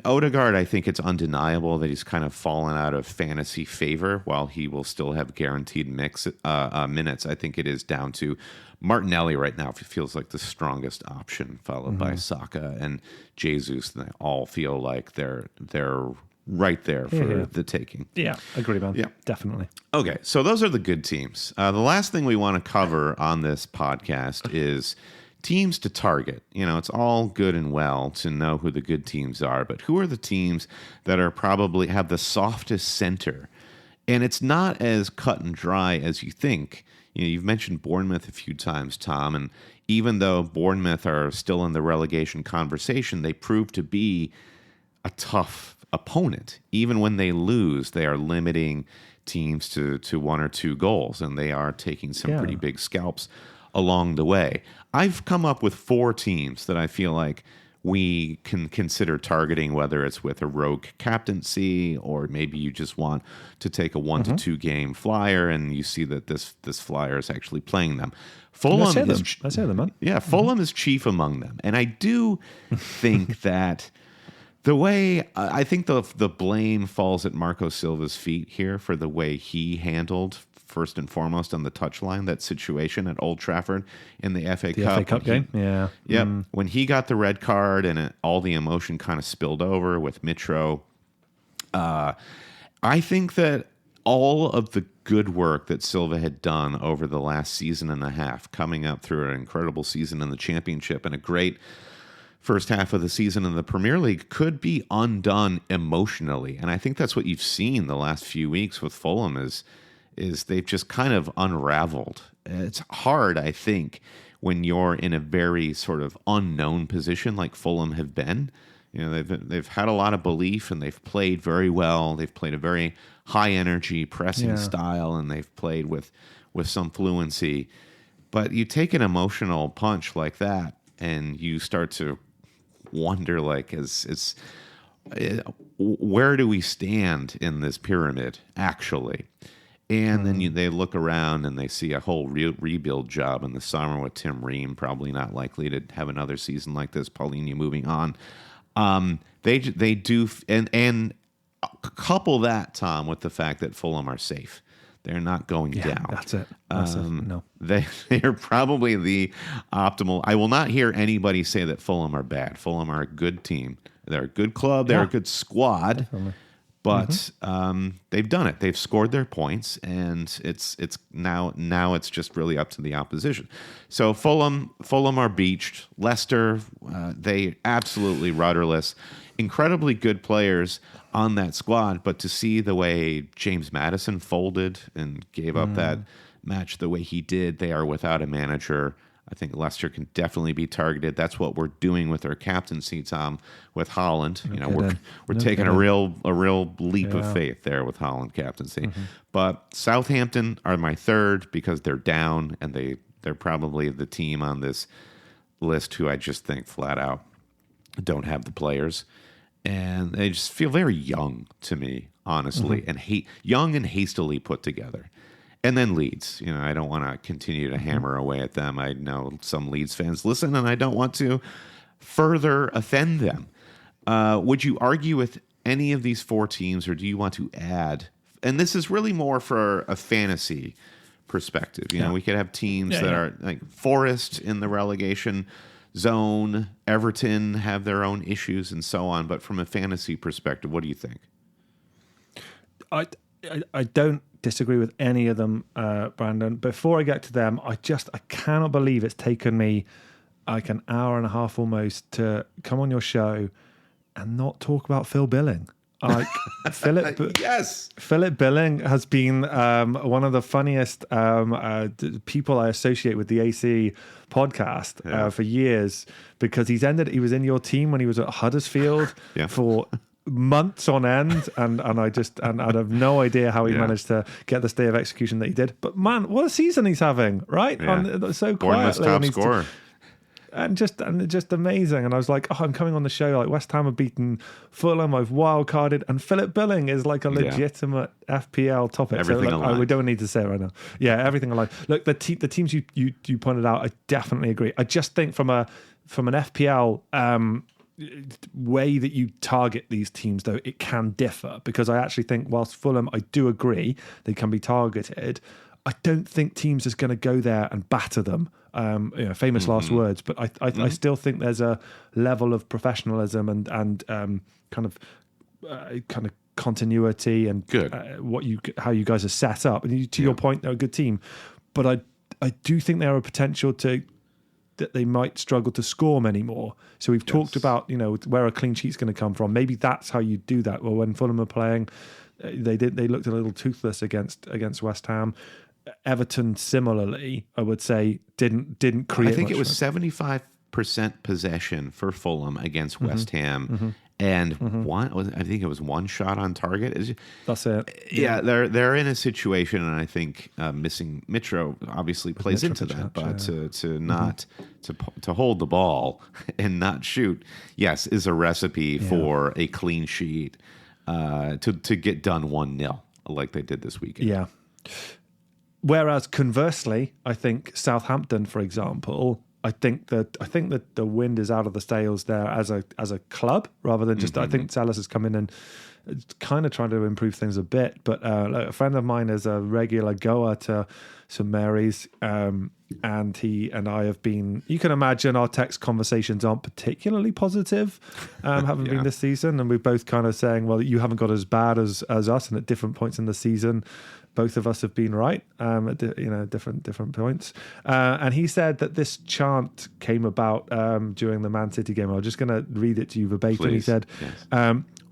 Odegaard, I think it's undeniable that he's kind of fallen out of fantasy favor. While he will still have guaranteed minutes, I think it is down to Martinelli right now. It feels like the strongest option, followed by Saka and Jesus. And they all feel like they're right there for the taking. Yeah, agree, man. Yeah, definitely. Okay, so those are the good teams. The last thing we want to cover on this podcast is teams to target. It's all good and well to know who the good teams are, but who are the teams that are probably have the softest center? And it's not as cut and dry as you think. You've mentioned Bournemouth a few times, Tom, and even though Bournemouth are still in the relegation conversation, they prove to be a tough opponent. Even when they lose, they are limiting teams to 1 or 2 goals, and they are taking some pretty big scalps along the way. I've come up with 4 teams that I feel like we can consider targeting, whether it's with a rogue captaincy or maybe you just want to take a 1 to 2 game flyer and you see that this flyer is actually playing them. Fulham Let's hear them, man. Yeah, Fulham is chief among them. And I do think that the way I think the blame falls at Marco Silva's feet here for the way he handled, first and foremost, on the touchline, that situation at Old Trafford in the FA Cup. FA Cup game, yeah. Yep. When he got the red card and all the emotion kind of spilled over with Mitro, I think that all of the good work that Silva had done over the last season and a half, coming up through an incredible season in the Championship and a great first half of the season in the Premier League, could be undone emotionally. And I think that's what you've seen the last few weeks with Fulham is they've just kind of unraveled. It's hard, I think, when you're in a very sort of unknown position like Fulham have been. You know, they've had a lot of belief and they've played very well. They've played a very high energy pressing style and they've played with some fluency. But you take an emotional punch like that and you start to wonder, like, where do we stand in this pyramid actually? And then they look around and they see a whole rebuild job in the summer with Tim Ream, probably not likely to have another season like this. Paulinho moving on. They do, and couple that, Tom, with the fact that Fulham are safe. They're not going down. That's it. No. They are probably the optimal. I will not hear anybody say that Fulham are bad. Fulham are a good team. They're a good club. They're a good squad. Definitely. But they've done it. They've scored their points, and it's now it's just really up to the opposition. So Fulham are beached. Leicester, they absolutely rudderless. Incredibly good players on that squad, but to see the way James Maddison folded and gave up that match the way he did, they are without a manager. I think Leicester can definitely be targeted. That's what we're doing with our captaincy, Tom, with Haaland. You know, we're taking a real leap of faith there with Haaland captaincy. But Southampton are my third because they're down and they're probably the team on this list who I just think flat out don't have the players. And they just feel very young to me, honestly, and young and hastily put together. And then Leeds, you know, I don't want to continue to hammer away at them. I know some Leeds fans listen, and I don't want to further offend them. Would you argue with any of these four teams, or do you want to add? And this is really more for a fantasy perspective. You know, we could have teams that are like Forest in the relegation zone, Everton have their own issues, and so on. But from a fantasy perspective, what do you think? I don't disagree with any of them, Brandon. Before I get to them, I cannot believe it's taken me like an hour and a half almost to come on your show and not talk about Phil Billing. Like Philip Billing has been one of the funniest people I associate with the AC podcast for years, because he was in your team when he was at Huddersfield for months on end, and I have no idea how he managed to get the stay of execution that he did. But man, what a season he's having, right? So quietly, top scorer. And just amazing. And I was like, I'm coming on the show. Like, West Ham have beaten Fulham. I've wildcarded, and Philip Billing is like a legitimate FPL topic. Everything aligned. We don't need to say it right now. Yeah, everything aligned. Look, the teams you pointed out, I definitely agree. I just think from an FPL way that you target these teams, though, it can differ, because I actually think whilst Fulham, I do agree they can be targeted, I don't think teams is going to go there and batter them. Famous last words, but I still think there's a level of professionalism and kind of continuity and how you guys are set up. And to your point, they're a good team, but I do think there are a potential that they might struggle to score many more. So we've talked about where a clean sheet's going to come from. Maybe that's how you do that. Well, when Fulham are playing, they looked a little toothless against West Ham. Everton, similarly, I would say didn't create. I think it was 75% possession for Fulham against West Ham, and I think it was one shot on target. That's it. Yeah, they're in a situation, and I think missing Mitro obviously plays into that. But to hold the ball and not shoot, yes, is a recipe for a clean sheet to get done 1-0 like they did this weekend. Yeah. Whereas conversely, I think Southampton, for example, I think that the wind is out of the sails there as a club rather than just. I think Salas has come in and kind of trying to improve things a bit. But a friend of mine is a regular goer to St Mary's, and he and I have been. You can imagine our text conversations aren't particularly positive, haven't been this season, and we're both kind of saying, well, you haven't got as bad as us, and at different points in the season. Both of us have been right at different points. And he said that this chant came about during the Man City game. I'm just going to read it to you verbatim. Please. He said, yes.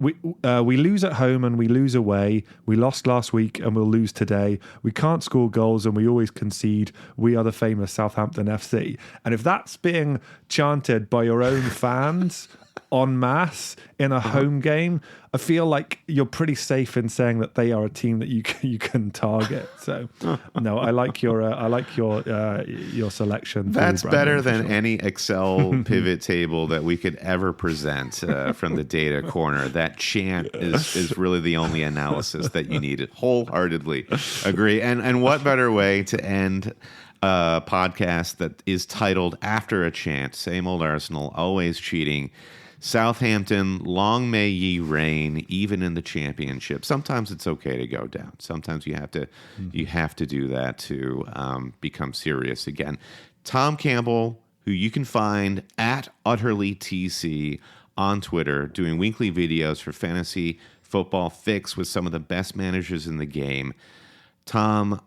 We lose at home and we lose away. We lost last week and we'll lose today. We can't score goals and we always concede. We are the famous Southampton FC. And if that's being chanted by your own fans en masse in a home game, I feel like you're pretty safe in saying that they are a team that you can target. So, no, I like your selection. That's better than any Excel pivot table that we could ever present from the data corner. That chant is really the only analysis that you needed. Wholeheartedly agree. And what better way to end a podcast that is titled after a chant? Same old Arsenal, always cheating. Southampton, long may ye reign, even in the championship. Sometimes it's okay to go down. Sometimes you have to do that to become serious again. Tom Campbell, who you can find at UtterlyTC on Twitter, doing weekly videos for Fantasy Football Fix with some of the best managers in the game. Tom,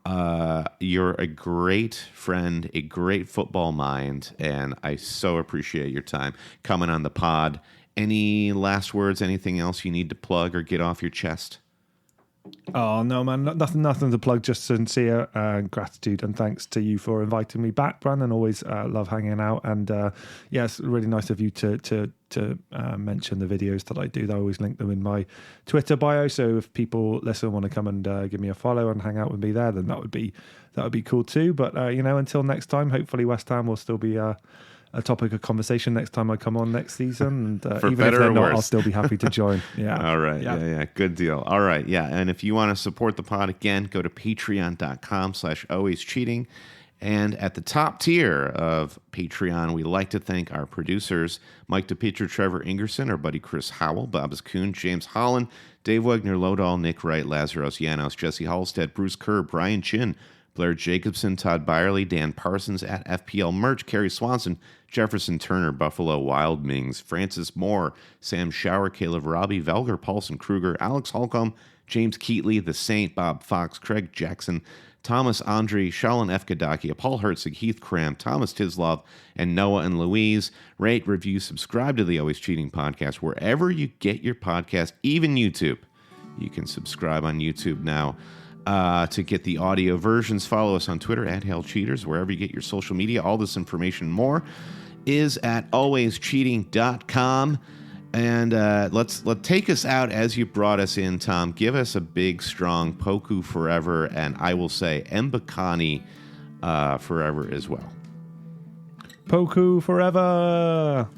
you're a great friend, a great football mind, and I so appreciate your time coming on the pod. Any last words, anything else you need to plug or get off your chest? Oh, no, man, nothing to plug, just sincere gratitude and thanks to you for inviting me back, Brandon. Always love hanging out. And it's really nice of you to mention the videos that I do. I always link them in my Twitter bio. So if people want to come and give me a follow and hang out with me there, then that would be cool too. But, until next time, hopefully West Ham will still be a topic of conversation next time I come on next season. And even if they're not, I'll still be happy to join. Yeah. All right. Yeah. Good deal. All right. Yeah. And if you want to support the pod, again, go to patreon.com/alwayscheating. And at the top tier of Patreon, we like to thank our producers, Mike DePietro, Trevor Ingerson, our buddy Chris Howell, Bob Kuhn, James Haaland, Dave Wegner, Lodahl, Nick Wright, Lazaros Janos, Jesse Halstead, Bruce Kerr, Brian Chin, Blair Jacobson, Todd Byerly, Dan Parsons at FPL Merch, Kerry Swanson, Jefferson Turner, Buffalo Wild Mings, Francis Moore, Sam Shower, Caleb Robbie, Velger, Paulson Kruger, Alex Holcomb, James Keatley, The Saint, Bob Fox, Craig Jackson, Thomas Andre, Shalin F. Kadakia, Paul Herzig, Heath Cram, Thomas Tislov, and Noah and Louise. Rate, review, subscribe to the Always Cheating podcast wherever you get your podcast, even YouTube. You can subscribe on YouTube now. To get the audio versions, follow us on Twitter at HailCheaters, wherever you get your social media. All this information and more is at alwayscheating.com. And let's take us out as you brought us in, Tom. Give us a big, strong Poku forever, and I will say Mbakani forever as well. Poku forever!